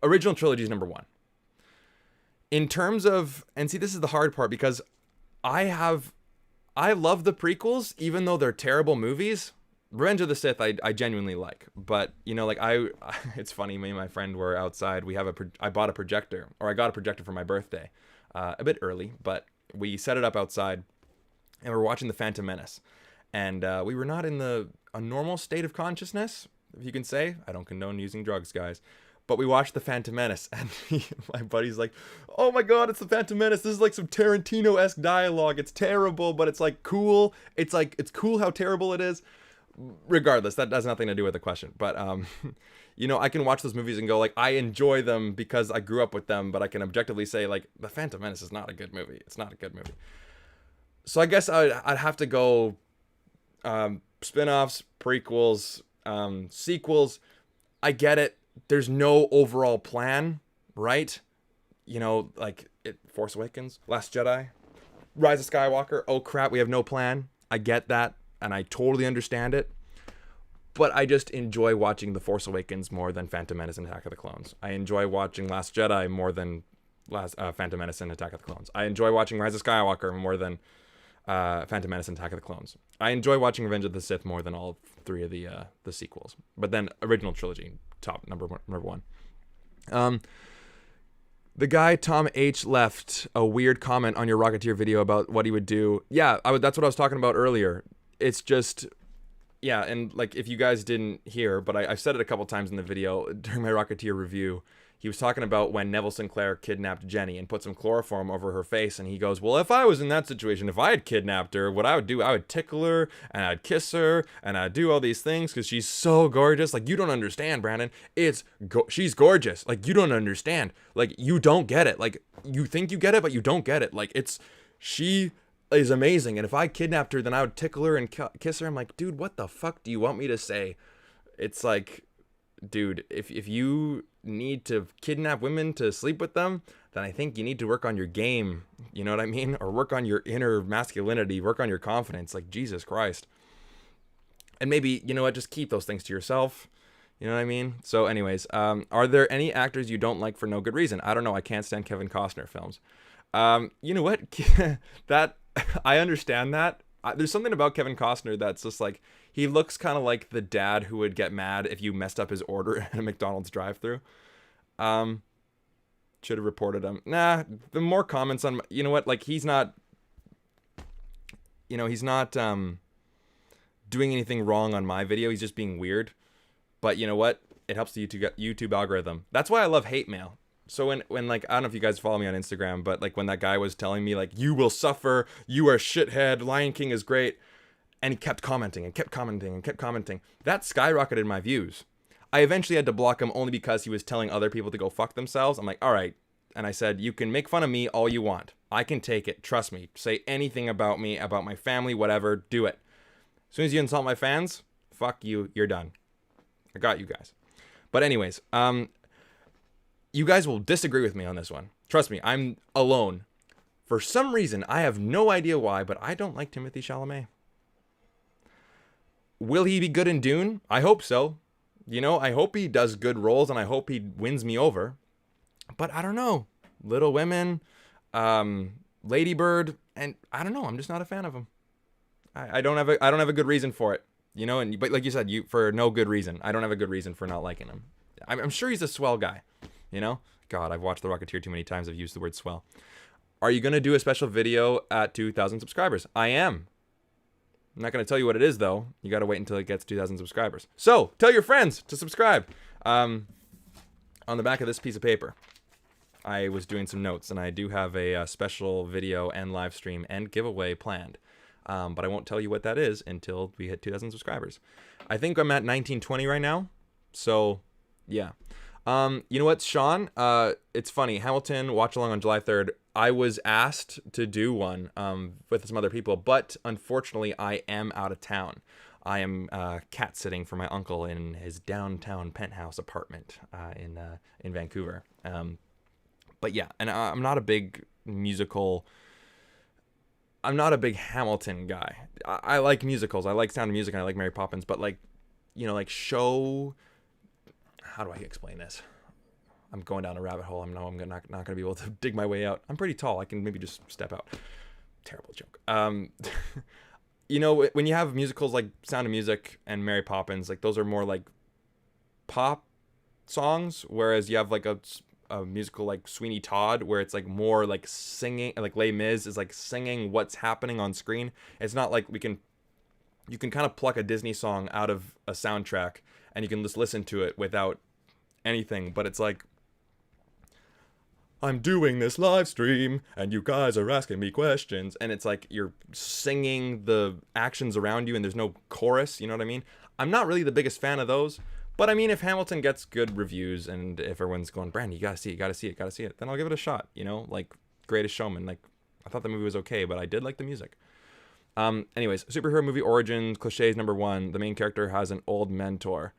Original trilogy is number 1. In terms of, and see, this is the hard part because I love the prequels, even though they're terrible movies. Revenge of the Sith, I genuinely like, but you know, like it's funny. Me and my friend were outside. I bought a projector, or I got a projector for my birthday, a bit early, but we set it up outside, and we're watching The Phantom Menace, and we were not in a normal state of consciousness, if you can say. I don't condone using drugs, guys. But we watched The Phantom Menace, and my buddy's like, oh my god, it's The Phantom Menace. This is like some Tarantino-esque dialogue. It's terrible, but it's like cool. It's cool how terrible it is. Regardless, that has nothing to do with the question. But, you know, I can watch those movies and go, like, I enjoy them because I grew up with them, but I can objectively say, like, The Phantom Menace is not a good movie. It's not a good movie. So I guess I'd have to go spin-offs, prequels, sequels. I get it. There's no overall plan, right? You know, like Force Awakens, Last Jedi, Rise of Skywalker. Oh crap, we have no plan. I get that, and I totally understand it. But I just enjoy watching The Force Awakens more than Phantom Menace and Attack of the Clones. I enjoy watching Last Jedi more than Phantom Menace and Attack of the Clones. I enjoy watching Rise of Skywalker more than Phantom Menace and Attack of the Clones. I enjoy watching Revenge of the Sith more than all 3 of the sequels. But then original trilogy, top number one. The guy Tom H left a weird comment on your Rocketeer video about what he would do. Yeah, that's what I was talking about earlier. It's just, yeah, and like if you guys didn't hear, but I've said it a couple times in the video during my Rocketeer review. He was talking about when Neville Sinclair kidnapped Jenny and put some chloroform over her face, and he goes, well, if I was in that situation, if I had kidnapped her, what I would do, I would tickle her, and I'd kiss her, and I'd do all these things, because she's so gorgeous. Like, you don't understand, Brandon. She's gorgeous. Like, you don't understand. Like, you don't get it. Like, you think you get it, but you don't get it. Like, she is amazing, and if I kidnapped her, then I would tickle her and kiss her. I'm like, dude, what the fuck do you want me to say? It's like, dude, if you need to kidnap women to sleep with them, then I think you need to work on your game. You know what I mean? Or work on your inner masculinity, work on your confidence. Like, Jesus Christ. And maybe, you know what, just keep those things to yourself. You know what I mean? So anyways, are there any actors you don't like for no good reason? I don't know. I can't stand Kevin Costner films. You know what? That I understand that. There's something about Kevin Costner that's just like, he looks kind of like the dad who would get mad if you messed up his order at a McDonald's drive-thru. Should have reported him. Nah, the more comments on, you know what, like he's not doing anything wrong on my video. He's just being weird. But you know what? It helps the YouTube algorithm. That's why I love hate mail. So when like, I don't know if you guys follow me on Instagram, but like when that guy was telling me like, you will suffer, you are shithead, Lion King is great, and he kept commenting and kept commenting and kept commenting, that skyrocketed my views. I eventually had to block him only because he was telling other people to go fuck themselves. I'm like, all right. And I said, you can make fun of me all you want. I can take it. Trust me. Say anything about me, about my family, whatever. Do it. As soon as you insult my fans, fuck you. You're done. I got you guys. But anyways, you guys will disagree with me on this one. Trust me, I'm alone. For some reason, I have no idea why, but I don't like Timothée Chalamet. Will he be good in Dune? I hope so. You know, I hope he does good roles, and I hope he wins me over. But I don't know. Little Women, Lady Bird, and I don't know. I'm just not a fan of him. I don't have a good reason for it. You know, but like you said, for no good reason. I don't have a good reason for not liking him. I'm sure he's a swell guy. You know? God, I've watched The Rocketeer too many times. I've used the word swell. Are you going to do a special video at 2,000 subscribers? I am. I'm not going to tell you what it is, though. You got to wait until it gets 2,000 subscribers. So, tell your friends to subscribe. On the back of this piece of paper, I was doing some notes, and I do have a special video and live stream and giveaway planned. But I won't tell you what that is until we hit 2,000 subscribers. I think I'm at 1920 right now. So, yeah. You know what, Sean? It's funny. Hamilton watch along on July 3rd. I was asked to do one with some other people, but unfortunately, I am out of town. I am cat sitting for my uncle in his downtown penthouse apartment in Vancouver. But yeah, and I'm not a big musical. I'm not a big Hamilton guy. I like musicals. I like Sound of Music and I like Mary Poppins, but like, like show. How do I explain this? I'm going down a rabbit hole. I'm not going to be able to dig my way out. I'm pretty tall. I can maybe just step out. Terrible joke. When you have musicals like Sound of Music and Mary Poppins, like those are more like pop songs, whereas you have like a musical like Sweeney Todd, where it's like more like singing, like Les Mis is like singing what's happening on screen. It's not like you can kind of pluck a Disney song out of a soundtrack and you can just listen to it without anything, but it's like, I'm doing this live stream and you guys are asking me questions, and it's like you're singing the actions around you and there's no chorus, you know what I mean? I'm not really the biggest fan of those, but I mean, if Hamilton gets good reviews and if everyone's going, Brandon, you gotta see it, then I'll give it a shot, like Greatest Showman. Like, I thought the movie was okay, but I did like the music. Anyways, superhero movie origins, cliches number 1, the main character has an old mentor.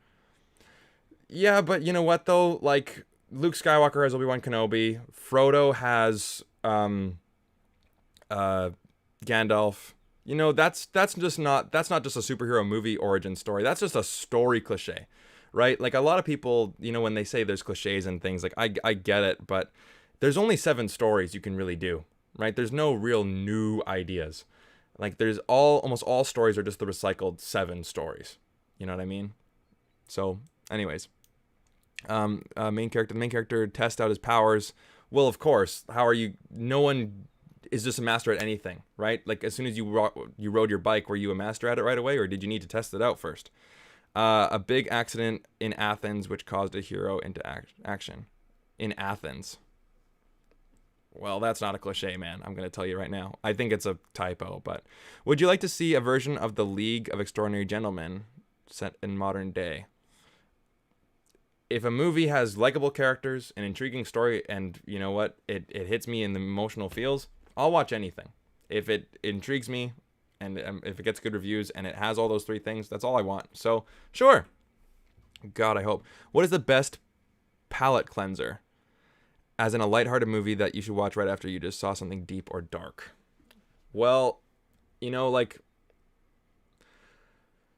Yeah, but you know what though? Like, Luke Skywalker has Obi-Wan Kenobi. Frodo has Gandalf. That's not just a superhero movie origin story. That's just a story cliche, right? Like, a lot of people, when they say there's cliches and things, like I get it, but there's only 7 stories you can really do, right? There's no real new ideas. Like, almost all stories are just the recycled 7 stories. You know what I mean? So, anyways. The main character test out his powers. Well, of course, no one is just a master at anything, right? Like, as soon as you rode your bike, were you a master at it right away, or did you need to test it out first? A big accident in Athens which caused a hero into action. In Athens. Well, that's not a cliche, man. I'm going to tell you right now. I think it's a typo, but would you like to see a version of the League of Extraordinary Gentlemen set in modern day? If a movie has likable characters, an intriguing story, and you know what, it hits me in the emotional feels, I'll watch anything. If it intrigues me, and if it gets good reviews, and it has all those 3 things, that's all I want. So, sure. God, I hope. What is the best palate cleanser? As in a lighthearted movie that you should watch right after you just saw something deep or dark? Well,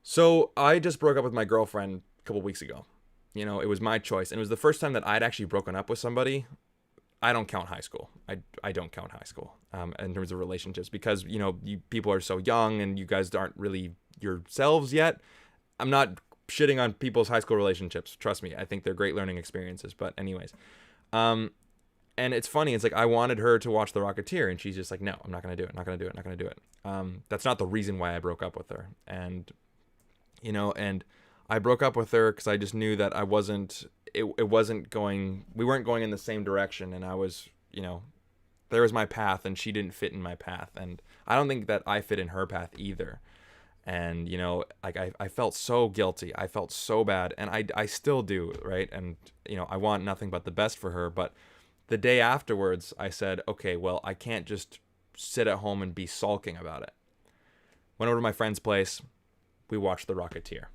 so I just broke up with my girlfriend a couple weeks ago. It was my choice. And it was the first time that I'd actually broken up with somebody. I don't count high school. I don't count high school in terms of relationships because, you people are so young and you guys aren't really yourselves yet. I'm not shitting on people's high school relationships. Trust me. I think they're great learning experiences. But anyways, and it's funny. It's like I wanted her to watch The Rocketeer and she's just like, no, I'm not going to do it. That's not the reason why I broke up with her. And, and I broke up with her because I just knew that we weren't going in the same direction, and I was, there was my path and she didn't fit in my path, and I don't think that I fit in her path either. And, I felt so guilty. I felt so bad, and I still do, right? And, I want nothing but the best for her, but the day afterwards, I said, okay, well, I can't just sit at home and be sulking about it. Went over to my friend's place. We watched The Rocketeer.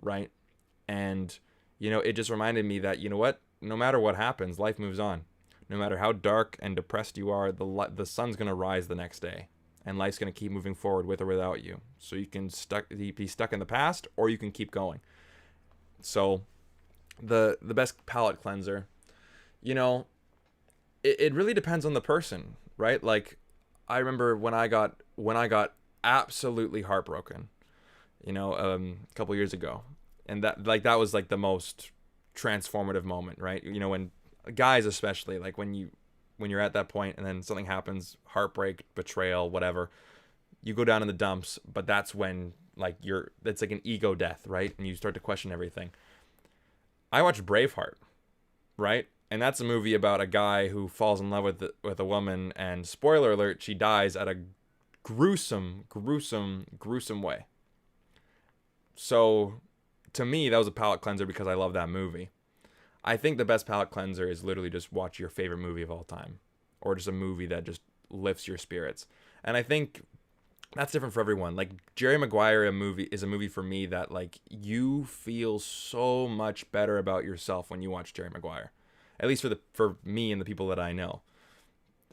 Right? And, it just reminded me that, what? No matter what happens, life moves on. No matter how dark and depressed you are, the sun's going to rise the next day. And life's going to keep moving forward with or without you. So you can be stuck in the past, or you can keep going. So, the best palate cleanser, it really depends on the person, right? Like, I remember when I got absolutely heartbroken, a couple years ago, and that was like the most transformative moment, right? When guys, especially, like when you're at that point and then something happens, heartbreak, betrayal, whatever, you go down in the dumps, but that's when it's like an ego death, right? And you start to question everything. I watched Braveheart, right? And that's a movie about a guy who falls in love with a woman, and spoiler alert, she dies at a gruesome way. So, to me, that was a palate cleanser because I love that movie. I think the best palate cleanser is literally just watch your favorite movie of all time, or just a movie that just lifts your spirits. And I think that's different for everyone. Like Jerry Maguire is a movie for me that like you feel so much better about yourself when you watch Jerry Maguire. At least for me and the people that I know.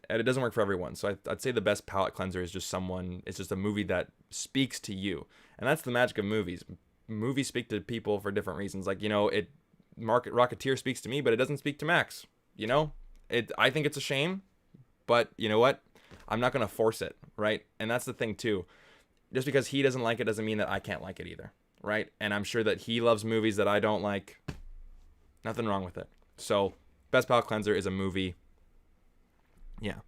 And it doesn't work for everyone. So I'd say the best palate cleanser is just it's just a movie that speaks to you. And that's the magic of movies. Movies speak to people for different reasons. Like, Rocketeer speaks to me, but it doesn't speak to Max. I think it's a shame, but you know what? I'm not going to force it, right? And that's the thing too. Just because he doesn't like it doesn't mean that I can't like it either, right? And I'm sure that he loves movies that I don't like. Nothing wrong with it. So, best palate cleanser is a movie. Yeah.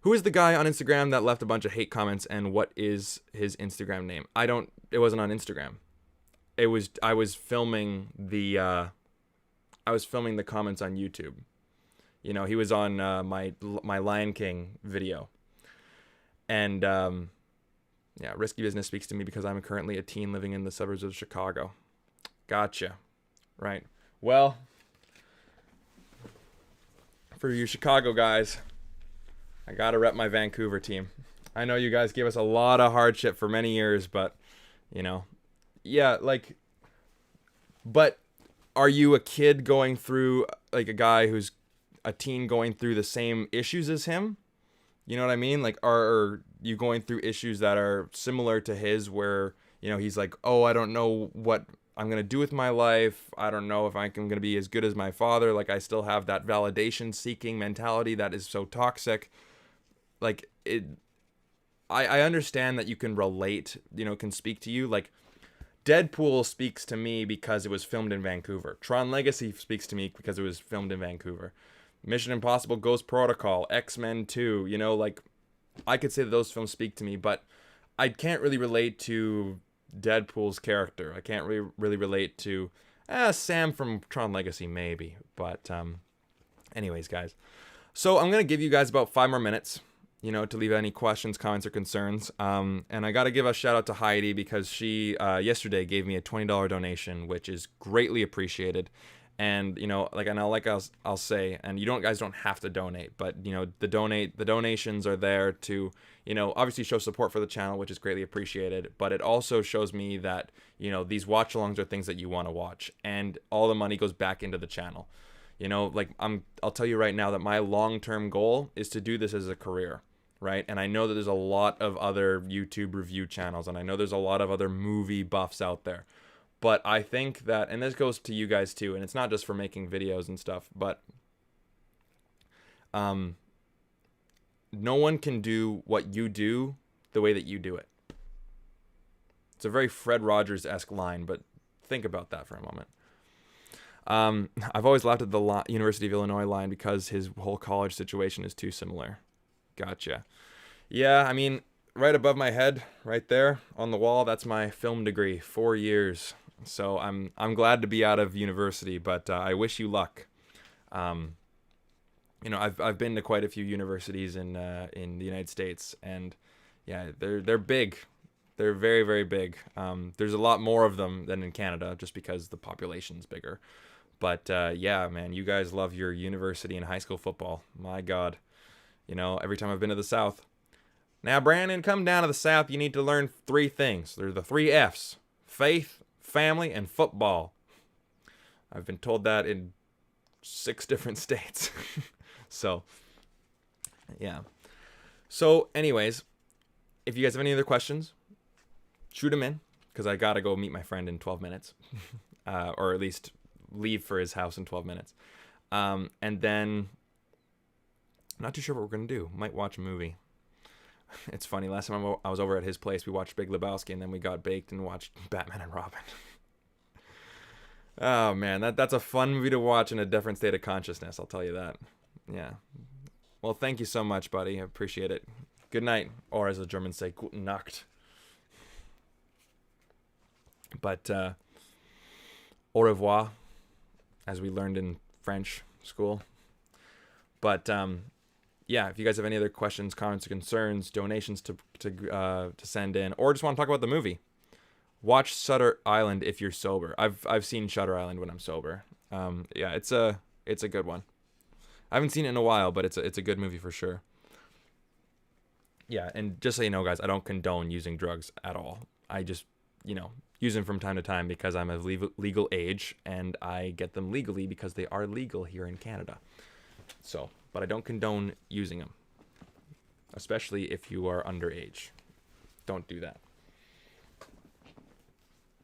Who is the guy on Instagram that left a bunch of hate comments, and what is his Instagram name? It wasn't on Instagram. I was filming the comments on YouTube. He was on my Lion King video. And risky business speaks to me because I'm currently a teen living in the suburbs of Chicago. Gotcha. Right. Well, for you Chicago guys, I gotta rep my Vancouver team. I know you guys gave us a lot of hardship for many years, but but are you a kid going through, like a guy who's a teen going through the same issues as him? You know what I mean? Like, are you going through issues that are similar to his, where, he's like, oh, I don't know what I'm going to do with my life. I don't know if I'm going to be as good as my father. Like, I still have that validation seeking mentality that is so toxic. Like, I understand that you can relate, can speak to you. Like, Deadpool speaks to me because it was filmed in Vancouver. Tron Legacy speaks to me because it was filmed in Vancouver. Mission Impossible Ghost Protocol, X-Men 2, like, I could say that those films speak to me, but I can't really relate to Deadpool's character. I can't really relate to Sam from Tron Legacy, maybe. But anyways, guys. So I'm going to give you guys about 5 more minutes, to leave any questions, comments, or concerns. And I got to give a shout out to Heidi because she yesterday gave me a $20 donation, which is greatly appreciated. And I'll say, and guys don't have to donate, but the donations are there to obviously show support for the channel, which is greatly appreciated. But it also shows me that these watch-alongs are things that you want to watch, and all the money goes back into the channel. I'll tell you right now that my long-term goal is to do this as a career, right? And I know that there's a lot of other YouTube review channels, and I know there's a lot of other movie buffs out there. But I think that, and this goes to you guys too, and it's not just for making videos and stuff, but no one can do what you do the way that you do it. It's a very Fred Rogers-esque line, but think about that for a moment. I've always laughed at the University of Illinois line because his whole college situation is too similar. Gotcha. Yeah, I mean, right above my head, right there on the wall, that's my film degree, 4 years. So I'm glad to be out of university, but I wish you luck. I've been to quite a few universities in the United States, and yeah, they're big. They're very, very big. There's a lot more of them than in Canada, just because the population's bigger. But yeah, man, you guys love your university and high school football. My God, every time I've been to the South. Now, Brandon, come down to the South. You need to learn 3 things. They're the 3 F's: faith, family, and football. I've been told that in 6 different states. So, yeah. So, anyways, if you guys have any other questions, shoot them in, because I got to go meet my friend in 12 minutes. Or at least leave for his house in 12 minutes. And then, I'm not too sure what we're going to do. Might watch a movie. It's funny, last time I was over at his place, we watched Big Lebowski, and then we got baked and watched Batman and Robin. Oh man, that's a fun movie to watch in a different state of consciousness, I'll tell you that. Yeah. Well, thank you so much, buddy. I appreciate it. Good night, or as the Germans say, guten Nacht. But au revoir, as we learned in French school. But yeah, if you guys have any other questions, comments, or concerns, donations to send in, or just want to talk about the movie, watch Shutter Island if you're sober. I've seen Shutter Island when I'm sober, Yeah, it's a good one. I haven't seen it in a while, but it's a good movie for sure. Yeah, and just so you know, guys, I don't condone using drugs at all. I just, use them from time to time because I'm of legal age, and I get them legally because they are legal here in Canada. So, but I don't condone using them, especially if you are underage. Don't do that.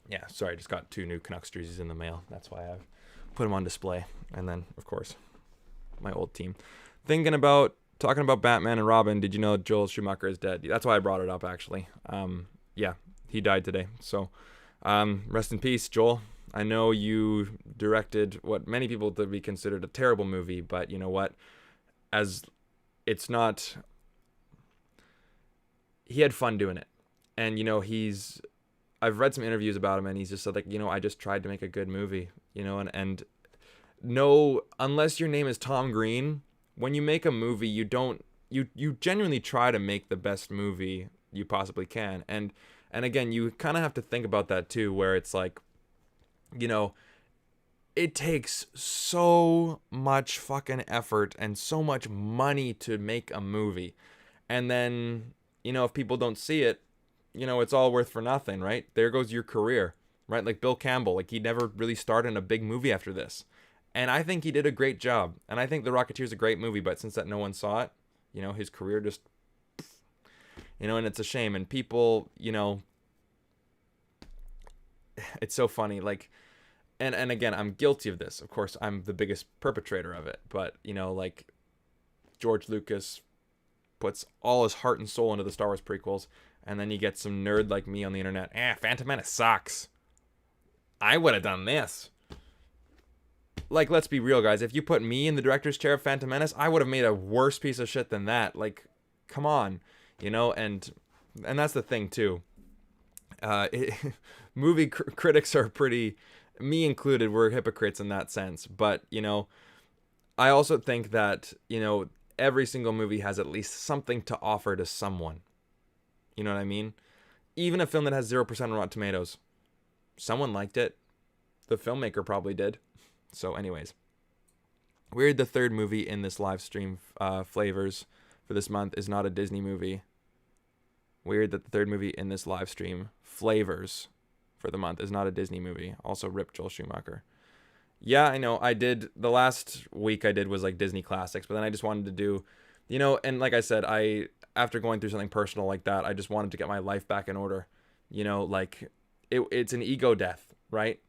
Yeah, sorry, I just got 2 new Canucks jerseys in the mail. That's why I've put them on display. And then, of course, my old team. Talking about Batman and Robin, did you know Joel Schumacher is dead? That's why I brought it up, actually. Yeah, he died today. So, rest in peace, Joel. I know you directed what many people would be considered a terrible movie, but you know what? As it's not, he had fun doing it. And, I've read some interviews about him, and he's just said, like, I just tried to make a good movie, and no, unless your name is Tom Green, when you make a movie, you genuinely try to make the best movie you possibly can. And again, you kind of have to think about that too, where it's like, it takes so much fucking effort and so much money to make a movie. And then, if people don't see it, it's all worth for nothing, right? There goes your career, right? Like Bill Campbell, like he never really starred in a big movie after this. And I think he did a great job. And I think The Rocketeer is a great movie, but since that no one saw it, his career just, and it's a shame. And people, it's so funny. Like, and again, I'm guilty of this. Of course, I'm the biggest perpetrator of it. But, like George Lucas puts all his heart and soul into the Star Wars prequels. And then you get some nerd like me on the internet. Phantom Menace sucks. I would have done this. Like, let's be real, guys. If you put me in the director's chair of Phantom Menace, I would have made a worse piece of shit than that. Like, come on, and that's the thing too. Movie critics are pretty, me included, we're hypocrites in that sense. But I also think that every single movie has at least something to offer to someone. You know what I mean? Even a film that has 0% on Rotten Tomatoes, someone liked it. The filmmaker probably did. So anyways, Weird, the third movie in this live stream flavors for this month is not a Disney movie. Weird that the third movie in this live stream flavors for the month is not a Disney movie. Also, rip Joel Schumacher. Yeah, I know. I did, the last week I did was like Disney classics, but then I just wanted to do, and like I said, after going through something personal like that, I just wanted to get my life back in order. Like it's an ego death, right?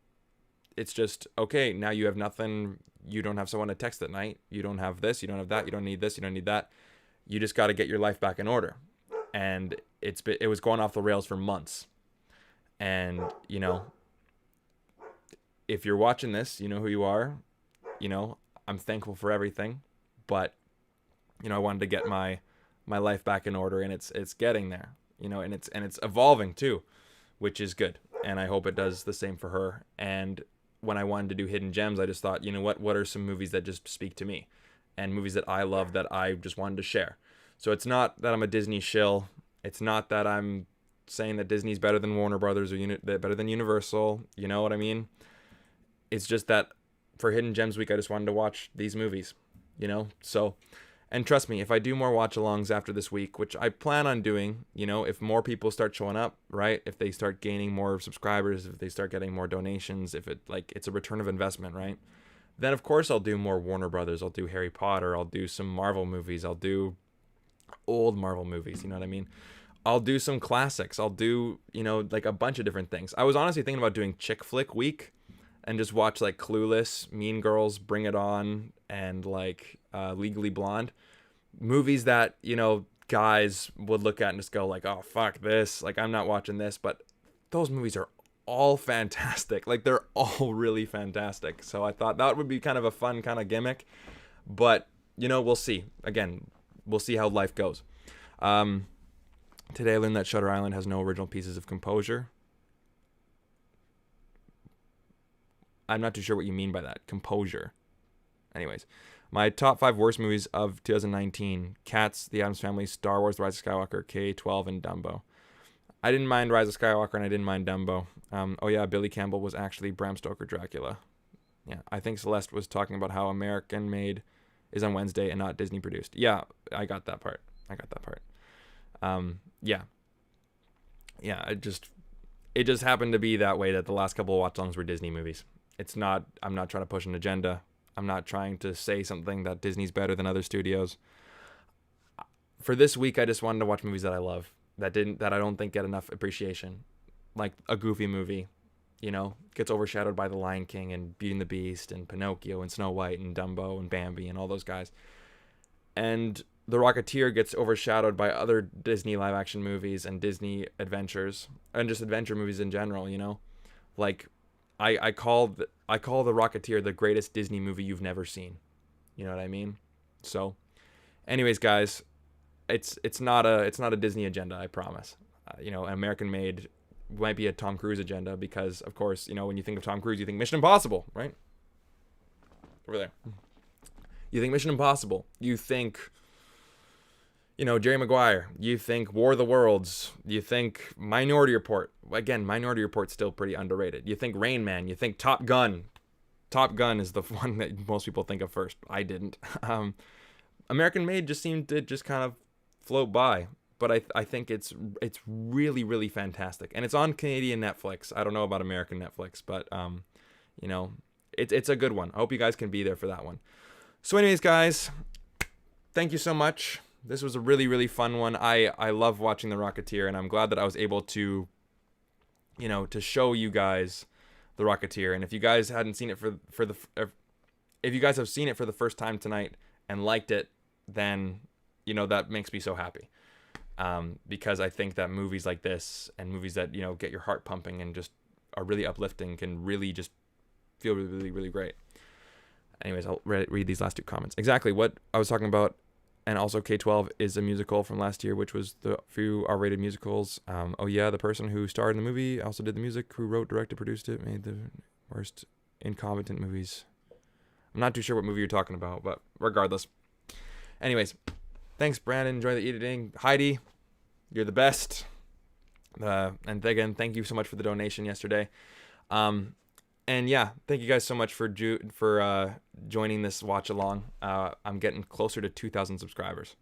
It's just, okay, now you have nothing. You don't have someone to text at night. You don't have this. You don't have that. You don't need this. You don't need that. You just got to get your life back in order. And it was going off the rails for months. And, if you're watching this, you know who you are. I'm thankful for everything. But, I wanted to get my life back in order, and it's getting there, and it's evolving too, which is good. And I hope it does the same for her. And when I wanted to do Hidden Gems, I just thought, what are some movies that just speak to me, and movies that I love that I just wanted to share. So it's not that I'm a Disney shill. It's not that I'm saying that Disney's better than Warner Brothers or better than Universal. You know what I mean? It's just that for Hidden Gems Week, I just wanted to watch these movies, So, and trust me, if I do more watch-alongs after this week, which I plan on doing, if more people start showing up, right? If they start gaining more subscribers, if they start getting more donations, if it's a return of investment, right? Then of course I'll do more Warner Brothers. I'll do Harry Potter. I'll do some Marvel movies. I'll do old Marvel movies. You know what I mean? I'll do some classics. I'll do, like a bunch of different things. I was honestly thinking about doing Chick Flick Week and just watch like Clueless, Mean Girls, Bring It On, and like Legally Blonde. Movies that, guys would look at and just go like, oh, fuck this. Like, I'm not watching this. But those movies are all fantastic. Like, they're all really fantastic. So I thought that would be kind of a fun kind of gimmick. But, we'll see. Again, we'll see how life goes. Today I learned that Shutter Island has no original pieces of composure. I'm not too sure what you mean by that. Composure. Anyways, my top 5 worst movies of 2019. Cats, The Addams Family, Star Wars, The Rise of Skywalker, K-12, and Dumbo. I didn't mind Rise of Skywalker, and I didn't mind Dumbo. Oh yeah, Billy Campbell was actually Bram Stoker Dracula. Yeah, I think Celeste was talking about how American Made is on Wednesday and not Disney produced. Yeah, I got that part. Yeah. Yeah, it just happened to be that way that the last couple of watch-alongs were Disney movies. I'm not trying to push an agenda. I'm not trying to say something that Disney's better than other studios. For this week, I just wanted to watch movies that I love, that I don't think get enough appreciation. Like a Goofy movie, gets overshadowed by The Lion King and Beauty and the Beast and Pinocchio and Snow White and Dumbo and Bambi and all those guys. And The Rocketeer gets overshadowed by other Disney live action movies and Disney adventures and just adventure movies in general, Like I call The Rocketeer the greatest Disney movie you've never seen. You know what I mean? So anyways, guys, it's not a Disney agenda, I promise. American Made might be a Tom Cruise agenda because, of course, when you think of Tom Cruise, you think Mission Impossible, right? Over there. You think Mission Impossible. You think, Jerry Maguire. You think War of the Worlds. You think Minority Report. Again, Minority Report's still pretty underrated. You think Rain Man. You think Top Gun. Top Gun is the one that most people think of first. I didn't. American Made just seemed to just kind of float by. But I think it's really, really fantastic. And it's on Canadian Netflix. I don't know about American Netflix, but, it's a good one. I hope you guys can be there for that one. So anyways, guys, thank you so much. This was a really, really fun one. I love watching The Rocketeer, and I'm glad that I was able to, to show you guys The Rocketeer. And if you guys hadn't seen it if you guys have seen it for the first time tonight and liked it, then, that makes me so happy. Because I think that movies like this and movies that, get your heart pumping and just are really uplifting can really just feel really, really, really great. Anyways, I'll read these last two comments. Exactly what I was talking about. And also K-12 is a musical from last year, which was the few R-rated musicals. Oh yeah, the person who starred in the movie also did the music, who wrote, directed, produced it, made the worst incompetent movies. I'm not too sure what movie you're talking about, but regardless. Anyways, thanks, Brandon. Enjoy the editing. Heidi, you're the best. And again, thank you so much for the donation yesterday. And yeah, thank you guys so much for joining this watch along. I'm getting closer to 2,000 subscribers.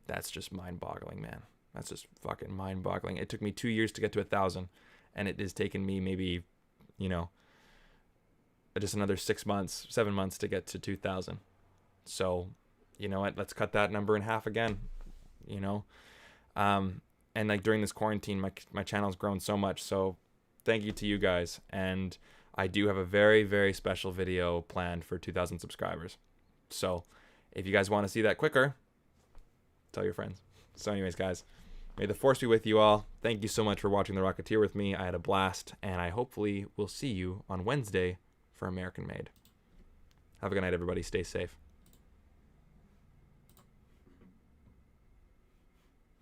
That's just mind-boggling, man. That's just fucking mind-boggling. It took me 2 years to get to 1,000, and it has taken me maybe, just another 7 months to get to 2,000. So, you know what? Let's cut that number in half again. And like during this quarantine, my channel's grown so much. So, thank you to you guys. And I do have a very, very special video planned for 2,000 subscribers. So if you guys want to see that quicker, tell your friends. So anyways, guys, may the force be with you all. Thank you so much for watching The Rocketeer with me. I had a blast, and I hopefully will see you on Wednesday for American Made. Have a good night, everybody. Stay safe.